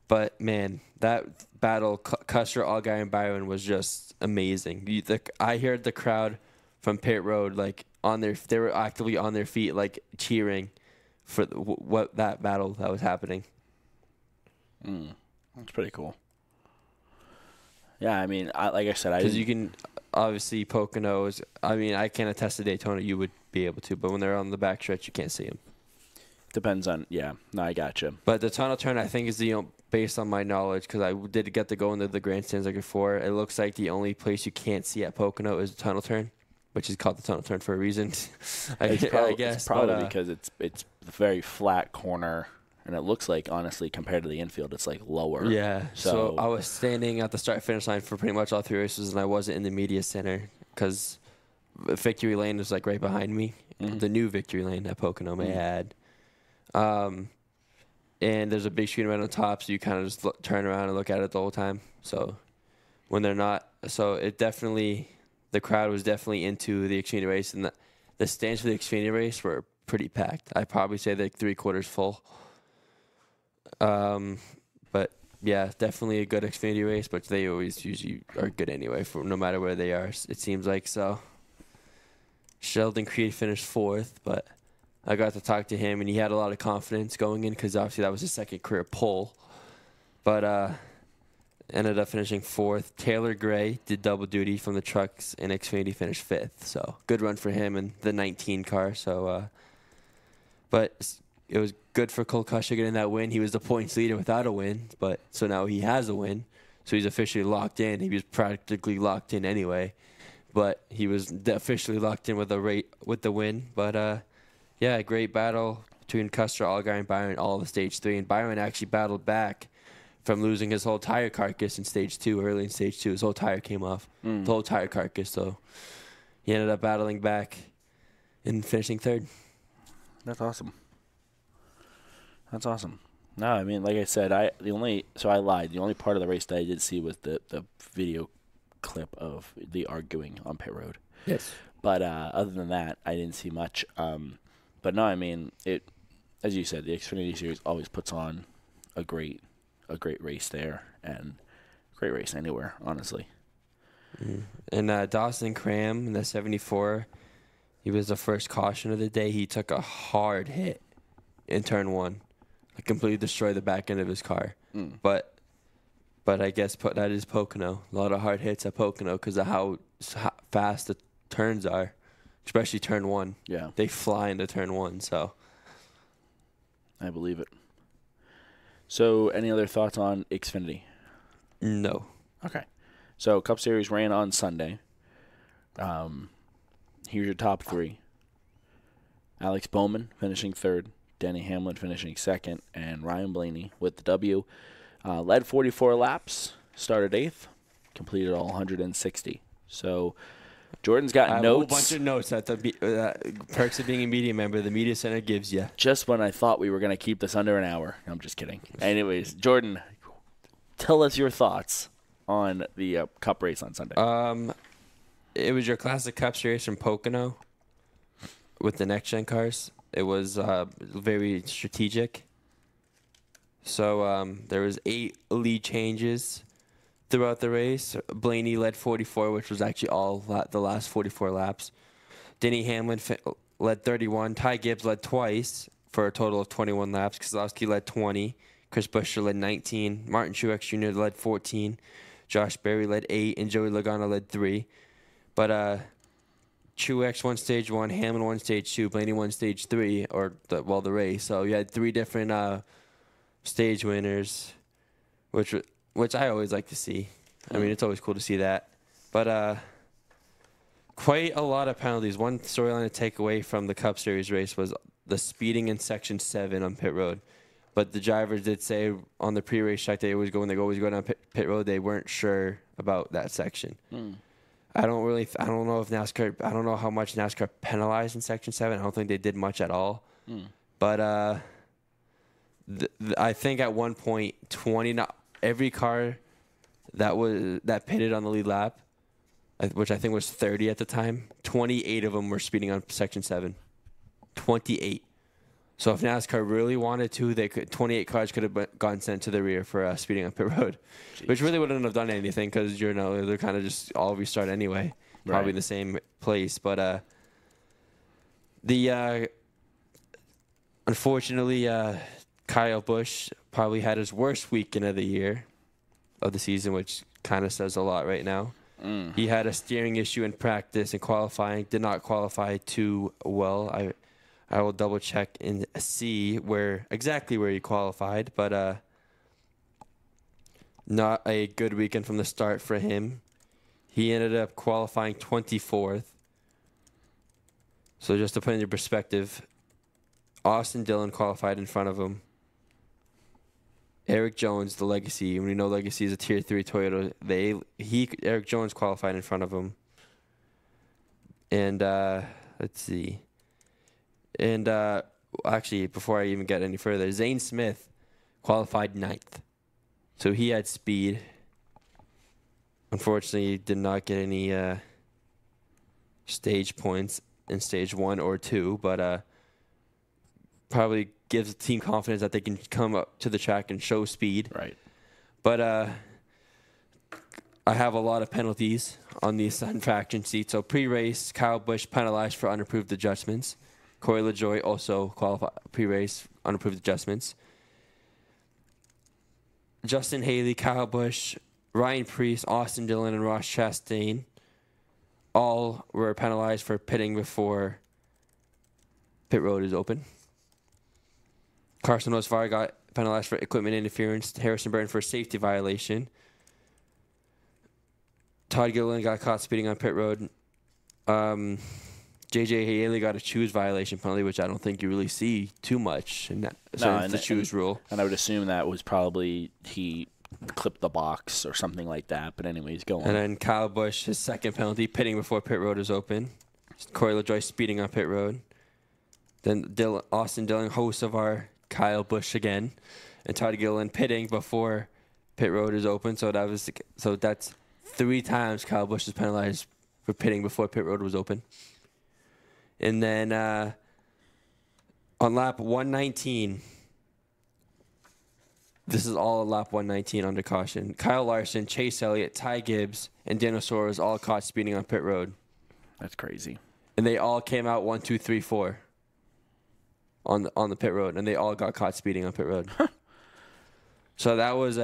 But, man, that battle, Custer, Allgaier, and Byron, was just amazing. I heard the crowd from pit road, like, they were actively on their feet, like, cheering for what that battle that was happening. That's pretty cool. Yeah, I mean, like I said, because you can obviously Poconos. I mean, I can't attest to Daytona. You would be able to, but when they're on the backstretch, you can't see them. Depends on No, I gotcha. But the tunnel turn, I think, is based on my knowledge, because I did get to go into the grandstands like before. It looks like the only place you can't see at Pocono is the tunnel turn, which is called the tunnel turn for a reason. I guess it's probably because it's a very flat corner. And it looks like, honestly, compared to the infield, it's like lower. Yeah. So I was standing at the start-finish line for pretty much all 3 races, and I wasn't in the media center because Victory Lane was like right behind me. Mm-hmm. The new Victory Lane at Pocono, may add. And there's a big screen right on top, so you kind of just turn around and look at it the whole time. So when they're not, the crowd was definitely into the Xfinity race, and the stands for the Xfinity race were pretty packed. I'd probably say they're 3/4 full. But yeah, definitely a good Xfinity race, but they always usually are good anyway, for no matter where they are, it seems like. So Sheldon Creed finished 4th, but I got to talk to him, and he had a lot of confidence going in because obviously that was his second career pole. But ended up finishing 4th. Taylor Gray did double duty from the trucks, and Xfinity finished 5th. So good run for him in the 19 car. So, but it was good for Cole Custer getting that win. He was the points leader without a win, so now he has a win. So he's officially locked in. He was practically locked in anyway, but he was officially locked in with the win. But yeah, great battle between Custer, Allgaier, and Byron all of the Stage 3. And Byron actually battled back from losing his whole tire carcass in Stage 2, early in Stage 2. His whole tire came off, the whole tire carcass. So he ended up battling back and finishing 3rd. That's awesome. That's awesome. No, I mean, like I said, I lied. The only part of the race that I did see was the video clip of the arguing on pit road. Yes. But other than that, I didn't see much. But no, I mean, as you said, the Xfinity Series always puts on a great race there, and great race anywhere, honestly. And Dawson Cram in the 74, he was the first caution of the day. He took a hard hit in turn 1. Completely destroyed the back end of his car. But I guess that is Pocono. A lot of hard hits at Pocono because of how fast the turns are, especially turn 1. Yeah. They fly into turn 1, so. I believe it. So any other thoughts on Xfinity? No. Okay. So Cup Series ran on Sunday. Here's your top 3. Alex Bowman finishing 3rd. Denny Hamlin finishing 2nd, and Ryan Blaney with the W. Led 44 laps, started 8th, completed all 160. So Jordan's got notes. A whole bunch of notes that the perks of being a media member, the media center gives you. Just when I thought we were going to keep this under an hour. I'm just kidding. Anyways, Jordan, tell us your thoughts on the Cup race on Sunday. It was your classic Cup Series from Pocono with the next-gen cars. It was very strategic. So there was 8 lead changes throughout the race. Blaney led 44, which was actually all the last 44 laps. Denny Hamlin led 31. Ty Gibbs led twice for a total of 21 laps. Keselowski led 20. Chris Buescher led 19. Martin Truex Jr. led 14. Josh Berry led 8. And Joey Logano led 3. But Truex won Stage 1, Hamlin won Stage 2, Blaney won Stage 3, the race. So you had 3 different stage winners, which I always like to see. I mean, it's always cool to see that. But quite a lot of penalties. One storyline to take away from the Cup Series race was the speeding in Section 7 on pit road. But the drivers did say on the pre-race check they always go down pit road. They weren't sure about that section. I don't know if NASCAR. I don't know how much NASCAR penalized in Section 7. I don't think they did much at all. But I think at one point every car that pitted on the lead lap, which I think was 30 at the time, 28 of them were speeding on Section 7. 28. So if NASCAR really wanted to, 28 cars could have gotten sent to the rear for speeding on pit road, which really wouldn't have done anything because they're kind of just all restart anyway, probably in the same place. But unfortunately, Kyle Busch probably had his worst weekend of the season, which kind of says a lot right now. He had a steering issue in practice and qualifying, did not qualify too well. I will double check and see exactly where he qualified, but not a good weekend from the start for him. He ended up qualifying 24th. So just to put into perspective, Austin Dillon qualified in front of him. Eric Jones, the Legacy, and we know Legacy is a Tier 3 Toyota. Eric Jones qualified in front of him. And let's see. And actually, before I even get any further, Zane Smith qualified 9th. So he had speed. Unfortunately, did not get any stage points in stage 1 or 2, but probably gives the team confidence that they can come up to the track and show speed. Right. But I have a lot of penalties on these infraction seats. So pre-race, Kyle Busch penalized for unapproved adjustments. Corey LaJoie also qualified pre-race, unapproved adjustments. Justin Haley, Kyle Busch, Ryan Preece, Austin Dillon, and Ross Chastain all were penalized for pitting before pit road is open. Carson Osvar got penalized for equipment interference. Harrison Burton for a safety violation. Todd Gilliland got caught speeding on pit road. J.J. Haley got a choose violation penalty, which I don't think you really see too much in that. The choose rule. And I would assume that was probably he clipped the box or something like that. But anyways, go on. And then Kyle Busch, his second penalty, pitting before pit road is open. Corey LaJoie speeding on pit road. Then Austin Dillon, host of our Kyle Busch again, and Todd Gilliland pitting before pit road is open. So that's 3 times Kyle Busch is penalized for pitting before pit road was open. And then on lap 119, this is all lap 119 under caution. Kyle Larson, Chase Elliott, Ty Gibbs, and Daniel Suarez all caught speeding on pit road. That's crazy. And they all came out 1, 2, 3, 4 on the pit road, and they all got caught speeding on pit road. So that was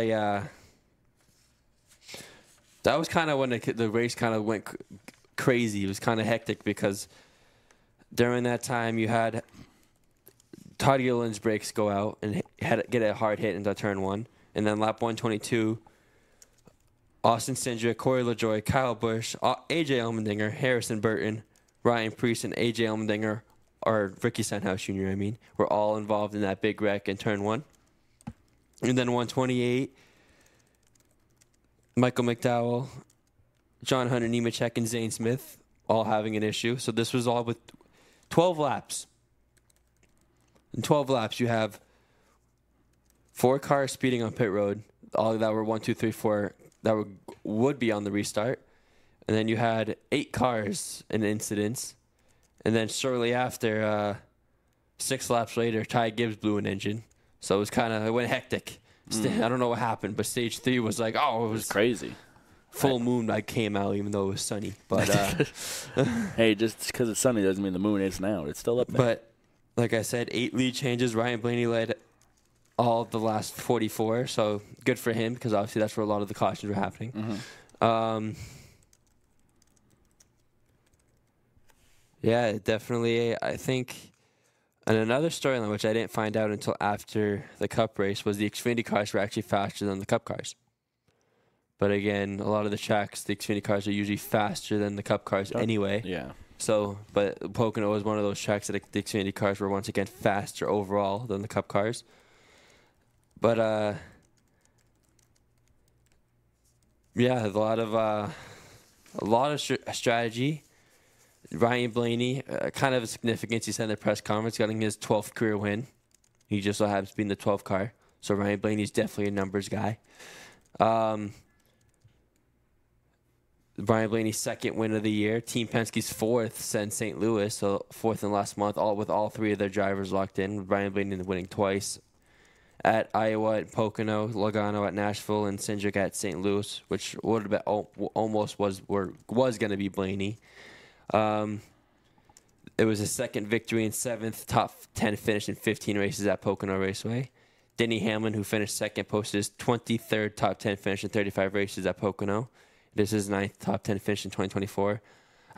kind of when the race kind of went crazy. It was kind of hectic because during that time you had Todd Gilliland's brakes go out and get a hard hit into turn 1, and then lap 122, Austin Cindric, Corey LaJoie, Kyle Busch, AJ Allmendinger, Harrison Burton, Ryan Preece, and AJ Allmendinger, or Ricky Stenhouse Jr., were all involved in that big wreck in turn 1. And then 128, Michael McDowell, John Hunter Nemechek, and Zane Smith all having an issue. So this was all with 12 laps. In 12 laps, you have 4 cars speeding on pit road, all that were 1, 2, 3, 4 that would be on the restart. And then you had 8 cars in incidents. And then shortly after, 6 laps later, Ty Gibbs blew an engine. So it went hectic. I don't know what happened, but stage 3 was like, it was crazy. Full moon came out even though it was sunny. But hey, just because it's sunny doesn't mean the moon isn't out. It's still up there. But like I said, 8 lead changes. Ryan Blaney led all of the last 44, so good for him because obviously that's where a lot of the cautions were happening. Mm-hmm. Yeah, definitely. I think, and another storyline which I didn't find out until after the Cup race was the Xfinity cars were actually faster than the Cup cars. But again, a lot of the tracks, the Xfinity cars are usually faster than the Cup cars anyway. Yeah. So, but Pocono was one of those tracks that the Xfinity cars were once again faster overall than the Cup cars. But yeah, a lot of strategy. Ryan Blaney, kind of a significance. He said in the press conference, getting his 12th career win. He just so happens to be in the 12th car. So Ryan Blaney's definitely a numbers guy. Brian Blaney's second win of the year. Team Penske's fourth since St. Louis, so fourth in last month, with all three of their drivers locked in. Brian Blaney winning twice at Iowa, at Pocono, Logano at Nashville, and Cindric at St. Louis, which would have been almost was going to be Blaney. It was his second victory and seventh top 10 finish in 15 races at Pocono Raceway. Denny Hamlin, who finished second, posted his 23rd top 10 finish in 35 races at Pocono. This is his 9th top 10 finish in 2024.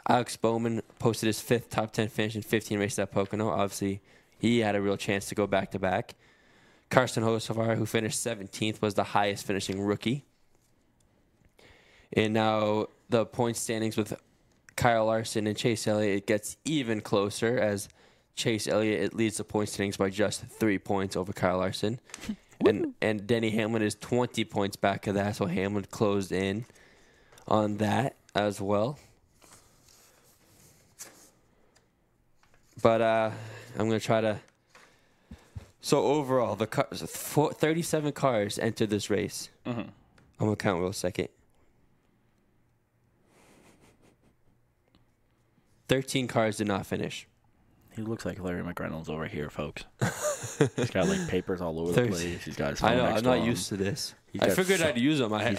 Alex Bowman posted his 5th top 10 finish in 15 races at Pocono. Obviously, he had a real chance to go back-to-back. Carson Hocevar, who finished 17th, was the highest finishing rookie. And now the point standings with Kyle Larson and Chase Elliott, it gets even closer as Chase Elliott leads the point standings by just 3 points over Kyle Larson. and Denny Hamlin is 20 points back of that, so Hamlin closed in on that as well. But I'm going to try to... So overall, 37 cars entered this race. Mm-hmm. I'm going to count real second. 13 cars did not finish. He looks like Larry McReynolds over here, folks. He's got like papers all over the place. He's got his phone I know. next I'm to not him. used to this. I figured I'd use them. I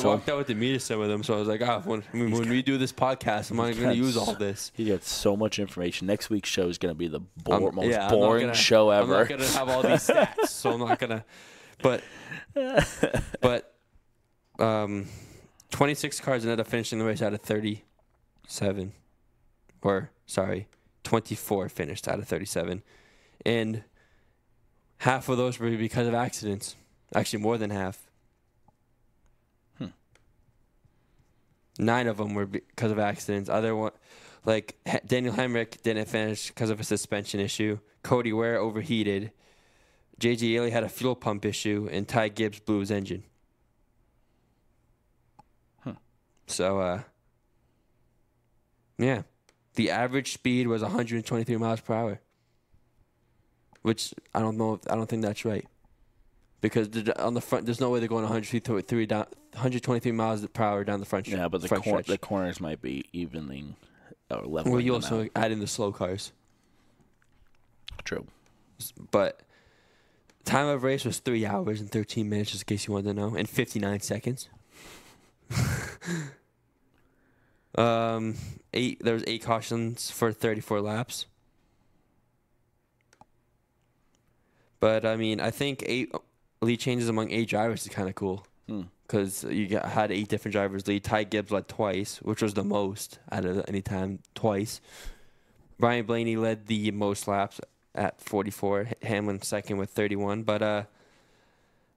walked out with the media set with them, so I was like, when we do this podcast, I'm not going to use all this. He got so much information. Next week's show is going to be the most boring show ever. I'm not going to have all these stats, so I'm not going to. But 26 cars ended up finishing the race out of 37. 24 finished out of 37. And half of those were because of accidents. Actually, more than half. 9 of them were because of accidents. Other one, like Daniel Hemrick didn't finish because of a suspension issue. Cody Ware overheated. J.J. Yeley had a fuel pump issue, and Ty Gibbs blew his engine. So, yeah. The average speed was 123 miles per hour, which I don't think that's right, because on the front, there's no way they're going 123 miles per hour down the front. Yeah, but the corners might be evening or leveling. Well, you also add in the slow cars. True, but time of race was 3 hours and 13 minutes, just in case you wanted to know, and 59 seconds. There was 8 cautions for 34 laps. But I mean, I think 8 lead changes among 8 drivers is kind of cool, because had 8 different drivers lead. Ty Gibbs led twice, which was the most out of any time, twice. Brian Blaney led the most laps at 44. Hamlin second with 31. But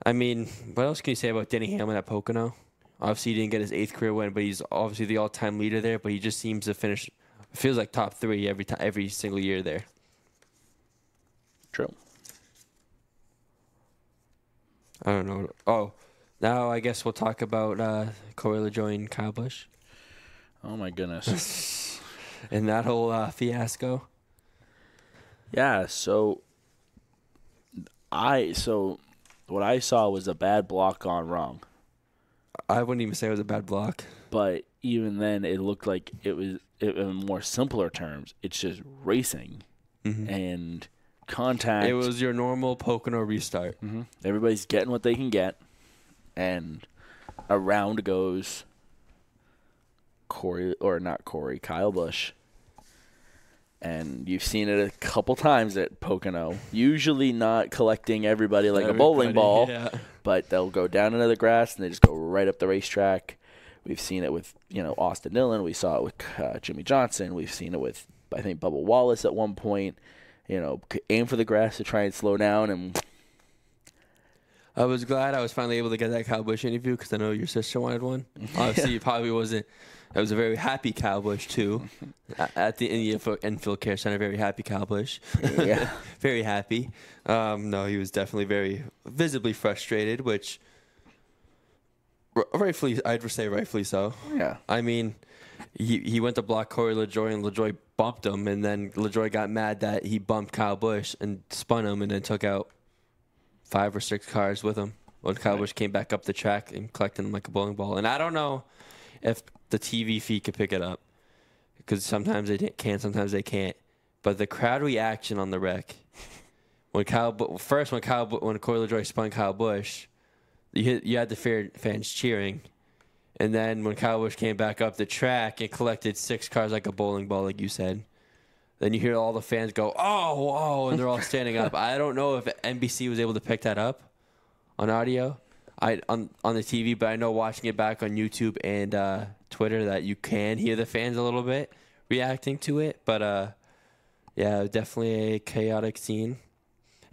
I mean, what else can you say about Denny Hamlin at Pocono? Obviously, he didn't get his 8th career win, but he's obviously the all-time leader there. But he just seems to finish, feels like top 3 every single year there. True. I don't know. Oh, now I guess we'll talk about Corey LaJoie and Kyle Busch. Oh my goodness. And that whole fiasco. Yeah. So what I saw was a bad block gone wrong. I wouldn't even say it was a bad block. But even then, it looked like in more simpler terms, it's just racing and contact. It was your normal Pocono restart. Mm-hmm. Everybody's getting what they can get, and around goes Kyle Busch. And you've seen it a couple times at Pocono. Usually not collecting everybody like a bowling ball, but they'll go down into the grass and they just go right up the racetrack. We've seen it with Austin Dillon. We saw it with Jimmy Johnson. We've seen it with, I think, Bubba Wallace at one point. Aim for the grass to try and slow down. And I was glad I was finally able to get that Kyle Busch interview, because I know your sister wanted one. Obviously, you probably wasn't It was a very happy Kyle Busch, too. At the Infield Care Center, very happy Kyle Busch. Yeah. Very happy. No, he was definitely very visibly frustrated, which rightfully, I'd say rightfully so. Yeah. I mean, he went to block Corey LaJoie, and LaJoie bumped him, and then LaJoie got mad that he bumped Kyle Busch and spun him and then took out 5 or 6 cars with him when Kyle Busch came back up the track and collected him like a bowling ball. And I don't know if the TV feed could pick it up, because sometimes they can, sometimes they can't. But the crowd reaction on the wreck, when Corey LaJoie spun Kyle Busch, you had the fans cheering. And then when Kyle Busch came back up the track and collected 6 cars like a bowling ball, like you said, then you hear all the fans go, oh, and they're all standing up. I don't know if NBC was able to pick that up on audio, on the TV, but I know watching it back on YouTube and Twitter that you can hear the fans a little bit reacting to it. But, yeah, definitely a chaotic scene.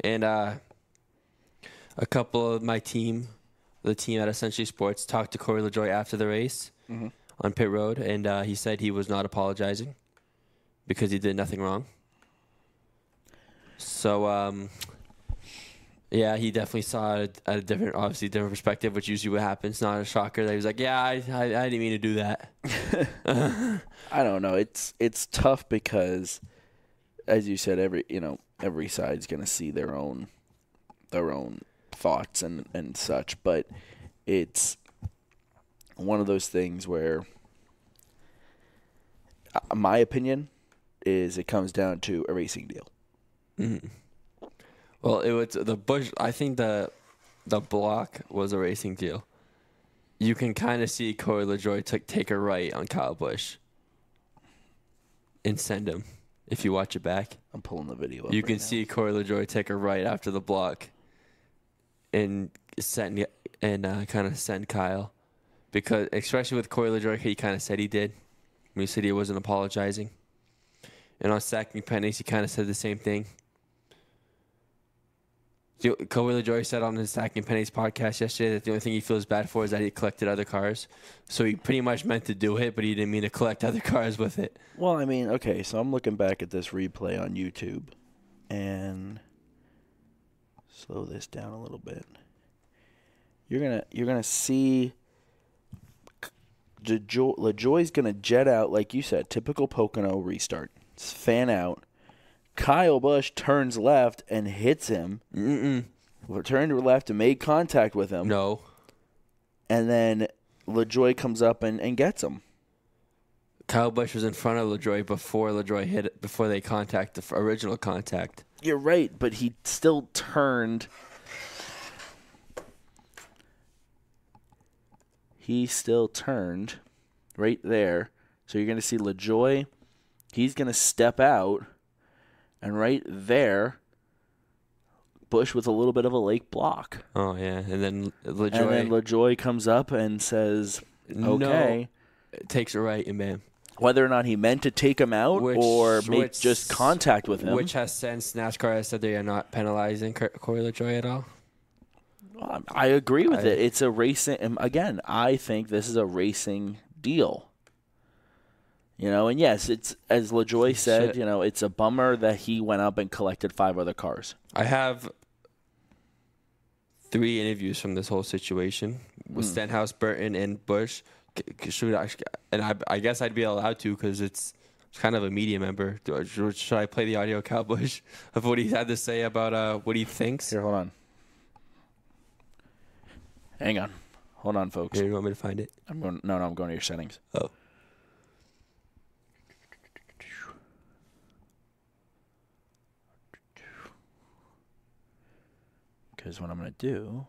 And a couple of my team, the team at Essentially Sports, talked to Corey LaJoie after the race on pit road, and he said he was not apologizing because he did nothing wrong. So, yeah, he definitely saw it at a different perspective, which usually what happens. Not a shocker that he was like, yeah, I didn't mean to do that. I don't know. It's tough because, as you said, every side's gonna see their own thoughts and such, but it's one of those things where my opinion is it comes down to a racing deal. Mm-hmm. Well, it was the Busch. I think the block was a racing deal. You can kind of see Corey LaJoie take a right on Kyle Busch and send him. If you watch it back, I'm pulling the video up. You can see Corey LaJoie take a right after the block and kind of send Kyle, because especially with Corey LaJoie, he kind of said he did. He said he wasn't apologizing. And on Stacking Pennies, he kind of said the same thing. Corey LaJoie said on his Stacking Pennies podcast yesterday that the only thing he feels bad for is that he collected other cars. So he pretty much meant to do it, but he didn't mean to collect other cars with it. Well, I mean, okay, so I'm looking back at this replay on YouTube, and slow this down a little bit. You're gonna see LaJoie's gonna jet out, like you said, typical Pocono restart. It's fan out. Kyle Busch turns left and hits him. Turned left and made contact with him. No. And then LaJoie comes up and gets him. Kyle Busch was in front of LaJoie before LaJoie hit it, before they the original contact. You're right, but he still turned. He still turned right there. So you're going to see LaJoie. He's going to step out. And right there, Busch with a little bit of a late block. Oh, yeah. And then LaJoie comes up and says, okay. No, takes it right, and bam. Whether or not he meant to take him out or make just contact with him. Which has since NASCAR has said they are not penalizing Corey LaJoie at all. I agree with it. It's a racing. Again, I think this is a racing deal. And yes, it's, as LaJoie said, it's a bummer that he went up and collected 5 other cars. I have 3 interviews from this whole situation with Stenhouse, Burton, and Busch. I guess I'd be allowed to because it's kind of a media member. Should I play the audio of Kyle Busch of what he had to say about what he thinks? Here, hold on. Hang on. Hold on, folks. Here, you want me to find it? I'm going to your settings. Oh. Because what I'm going to do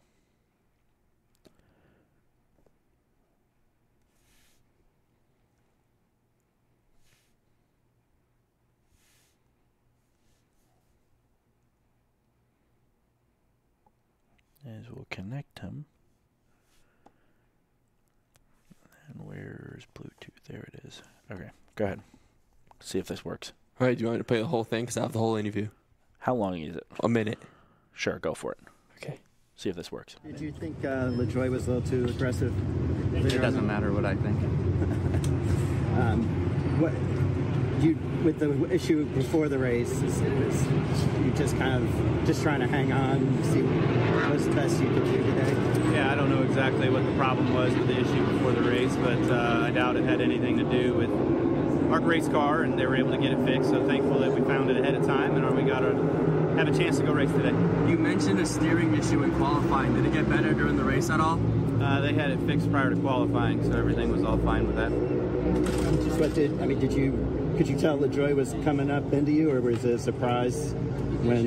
is we'll connect him. And where's Bluetooth? There it is. Okay, go ahead. See if this works. All right, do you want me to play the whole thing? Because I have the whole interview. How long is it? A minute. Sure, go for it. Okay. See if this works. Did you think LaJoie was a little too aggressive? It doesn't matter what I think. what you with the issue before the race, you just kind of just trying to hang on, see what's the best you could do today? Yeah, I don't know exactly what the problem was with the issue before the race, but I doubt it had anything to do with our race car, and they were able to get it fixed. So thankful that we found it ahead of time, and we got to have a chance to go race today. You mentioned a steering issue in qualifying. Did it get better during the race at all? They had it fixed prior to qualifying, so everything was all fine with that. Just could you tell LaJoie was coming up into you, or was it a surprise when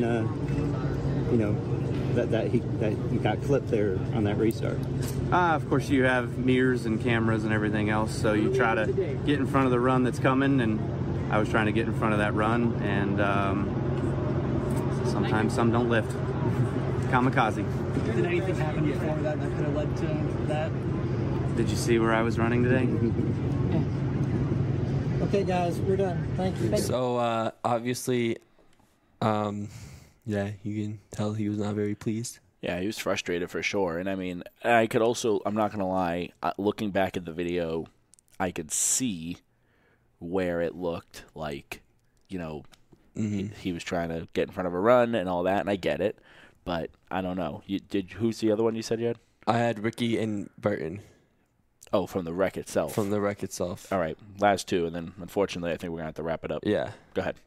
that you got clipped there on that restart? Of course, you have mirrors and cameras and everything else, so you try to get in front of the run that's coming, and I was trying to get in front of that run, and sometimes some don't lift. Kamikaze. Did anything happen before that could have led to that? Did you see where I was running today? Okay, guys, we're done. Thank you. So, obviously, yeah, you can tell he was not very pleased. Yeah, he was frustrated for sure. And I mean, I'm not going to lie, looking back at the video, I could see where it looked like, he was trying to get in front of a run and all that, and I get it. But I don't know. Who's the other one you said you had? I had Ricky and Burton. Oh, from the wreck itself. From the wreck itself. All right, last two, and then unfortunately, I think we're gonna have to wrap it up. Yeah. Go ahead.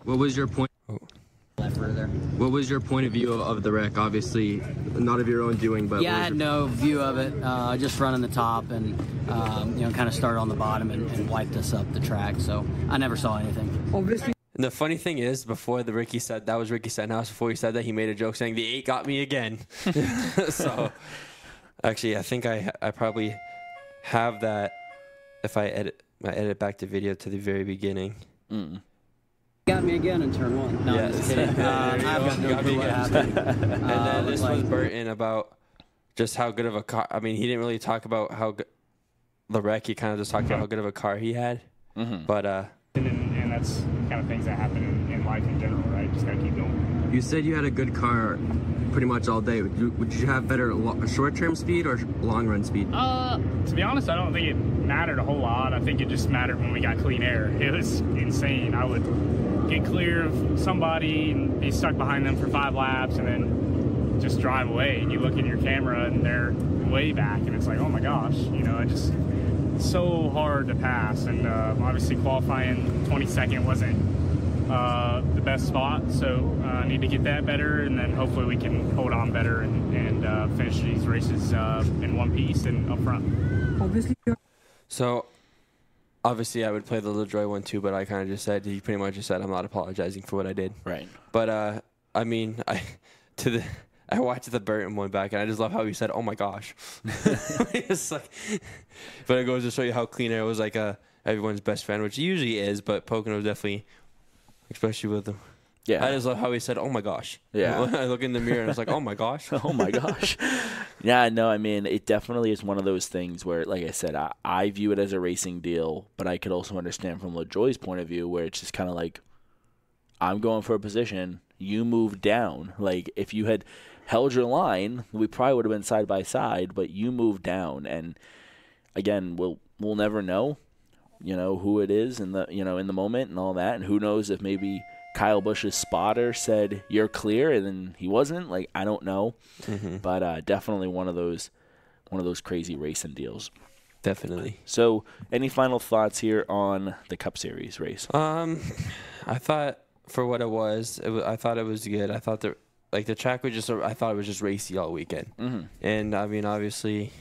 What was your point? What was your point of view of the wreck? Obviously, not of your own doing, but yeah, I had no view of it. Just running the top and kind of started on the bottom and wiped us up the track. So I never saw anything. And the funny thing is, before Ricky Stenhouse, before he said that, he made a joke saying, the 8 got me again. So, actually, I think I probably have that if I edit back the video to the very beginning. Got me again in turn 1. No, I'm just kidding. I've got no clue what happened. And then this was Burton about just how good of a car. I mean, he didn't really talk about how good the wreck. He kind of just talked about how good of a car he had. But and that's kind of things that happen in life in general, right? Just gotta keep going. you said you had a good car pretty much all day. Would you have better short-term speed or long-run speed? To be honest, I don't think it mattered a whole lot. I think it just mattered when we got clean air. It was insane. I would get clear of somebody and be stuck behind them for 5 laps and then just drive away. And you look in your camera and they're way back and it's like, oh my gosh, it's so hard to pass. And obviously qualifying 22nd wasn't the best spot, so I need to get that better, and then hopefully we can hold on better and finish these races in one piece and up front. So, obviously, I would play the LaJoie one too, but I kind of just said, he pretty much just said, I'm not apologizing for what I did. Right. But, I mean, I watched the Burton one back, and I just love how he said, oh my gosh. It's like, but it goes to show you how clean air was like everyone's best friend, which he usually is, but Pocono definitely, especially with him. Yeah. I just love how he said, oh my gosh. Yeah. I look in the mirror and I was like, oh my gosh. Oh my gosh. Yeah, no, I mean, it definitely is one of those things where, like I said, I view it as a racing deal, but I could also understand from LaJoie's point of view where it's just kind of like, I'm going for a position, you move down. Like, if you had held your line, we probably would have been side by side, but you moved down. And again, we'll never know, who it is in the moment and all that. And who knows if maybe Kyle Busch's spotter said you're clear and then he wasn't. Like, I don't know. Mm-hmm. But definitely one of those crazy racing deals. Definitely. So, any final thoughts here on the Cup Series race? I thought for what it was, I thought it was good. I thought the track was I thought it was just racy all weekend. Mm-hmm. And I mean, obviously,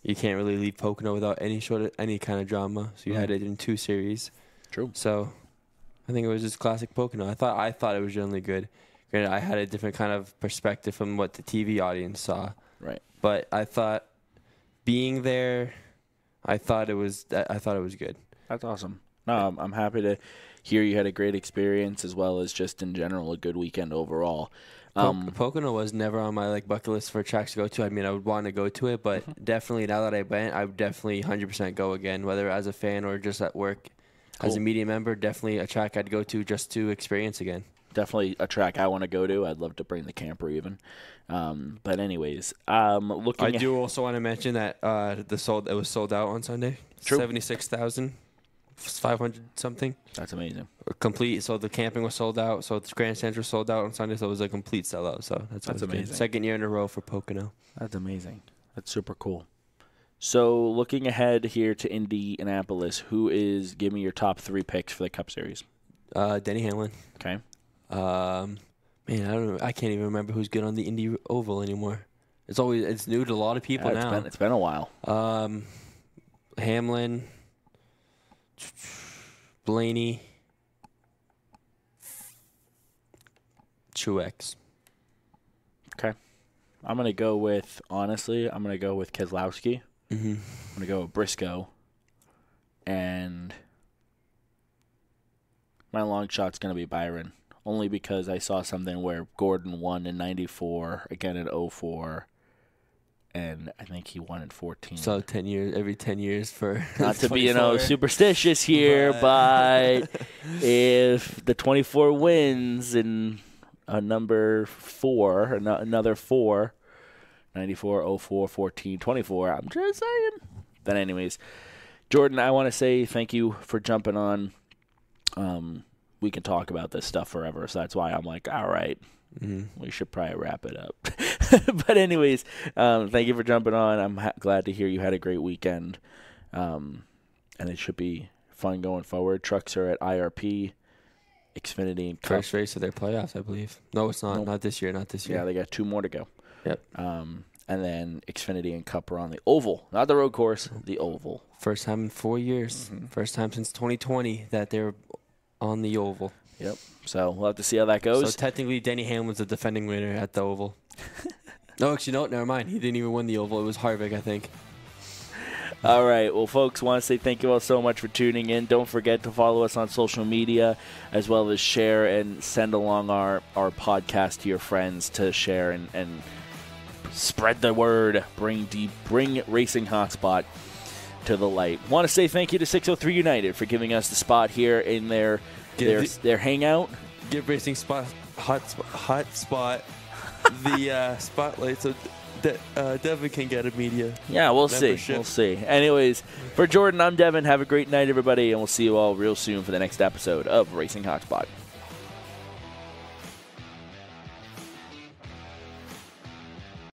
you can't really leave Pocono without any kind of drama. So you had it in 2 series. True. So I think it was just classic Pocono. I thought it was generally good. Granted, I had a different kind of perspective from what the TV audience saw. Right. But I thought being there, I thought it was good. That's awesome. No, I'm happy to hear you had a great experience as well as just in general a good weekend overall. Pocono was never on my bucket list for tracks to go to. I mean, I would want to go to it, but definitely now that I went, I would definitely 100% go again, whether as a fan or just at work. Cool. As a media member, definitely a track I'd go to just to experience again. Definitely a track I want to go to. I'd love to bring the camper even. But anyways, looking. I do also want to mention that it was sold out on Sunday. True. 76,000 500 something. That's amazing. Complete. So the camping was sold out. So the grandstands were sold out on Sunday. So it was a complete sellout. So that's amazing. Good. Second year in a row for Pocono. That's amazing. That's super cool. So looking ahead here to Indianapolis, give me your top 3 picks for the Cup Series? Denny Hamlin. Okay. Man, I don't know. I can't even remember who's good on the Indy Oval anymore. It's new to a lot of people now. It's been a while. Hamlin, Blaney, Truex. Okay. I'm going to go with Keselowski. Mm-hmm. I'm going to go with Briscoe. And my long shot's going to be Byron. Only because I saw something where Gordon won in 94, again in 04, and I think he won in 14. So 10 years, every 10 years for not to be superstitious here, but if the 24 wins in a number 4, another 4, 94, 04, 14, 24, I'm just saying. Then anyways, Jordan, I want to say thank you for jumping on. We can talk about this stuff forever, so that's why I'm like, all right, we should probably wrap it up. But anyways, thank you for jumping on. I'm glad to hear you had a great weekend, and it should be fun going forward. Trucks are at IRP, Xfinity, and Cup. First race of their playoffs, I believe. No, it's not. Nope. Not this year. Yeah, they got 2 more to go. Yep. And then Xfinity and Cup are on the oval, not the road course, the oval. First time in 4 years. Mm-hmm. First time since 2020 that they're on the oval. Yep. So we'll have to see how that goes. So technically, Denny Hamlin's the defending winner at the oval. No, actually, no, never mind. He didn't even win the oval. It was Harvick, I think. All right. Well, folks, want to say thank you all so much for tuning in. Don't forget to follow us on social media, as well as share and send along our podcast to your friends to share and spread the word. Bring Racing Hotspot to the light. Want to say thank you to 603 United for giving us the spot here in their hangout. Give Racing Hot Spot the spotlight so Devin can get a media. Yeah, we'll see. Anyways, for Jordan, I'm Devin. Have a great night, everybody, and we'll see you all real soon for the next episode of Racing Hotspot.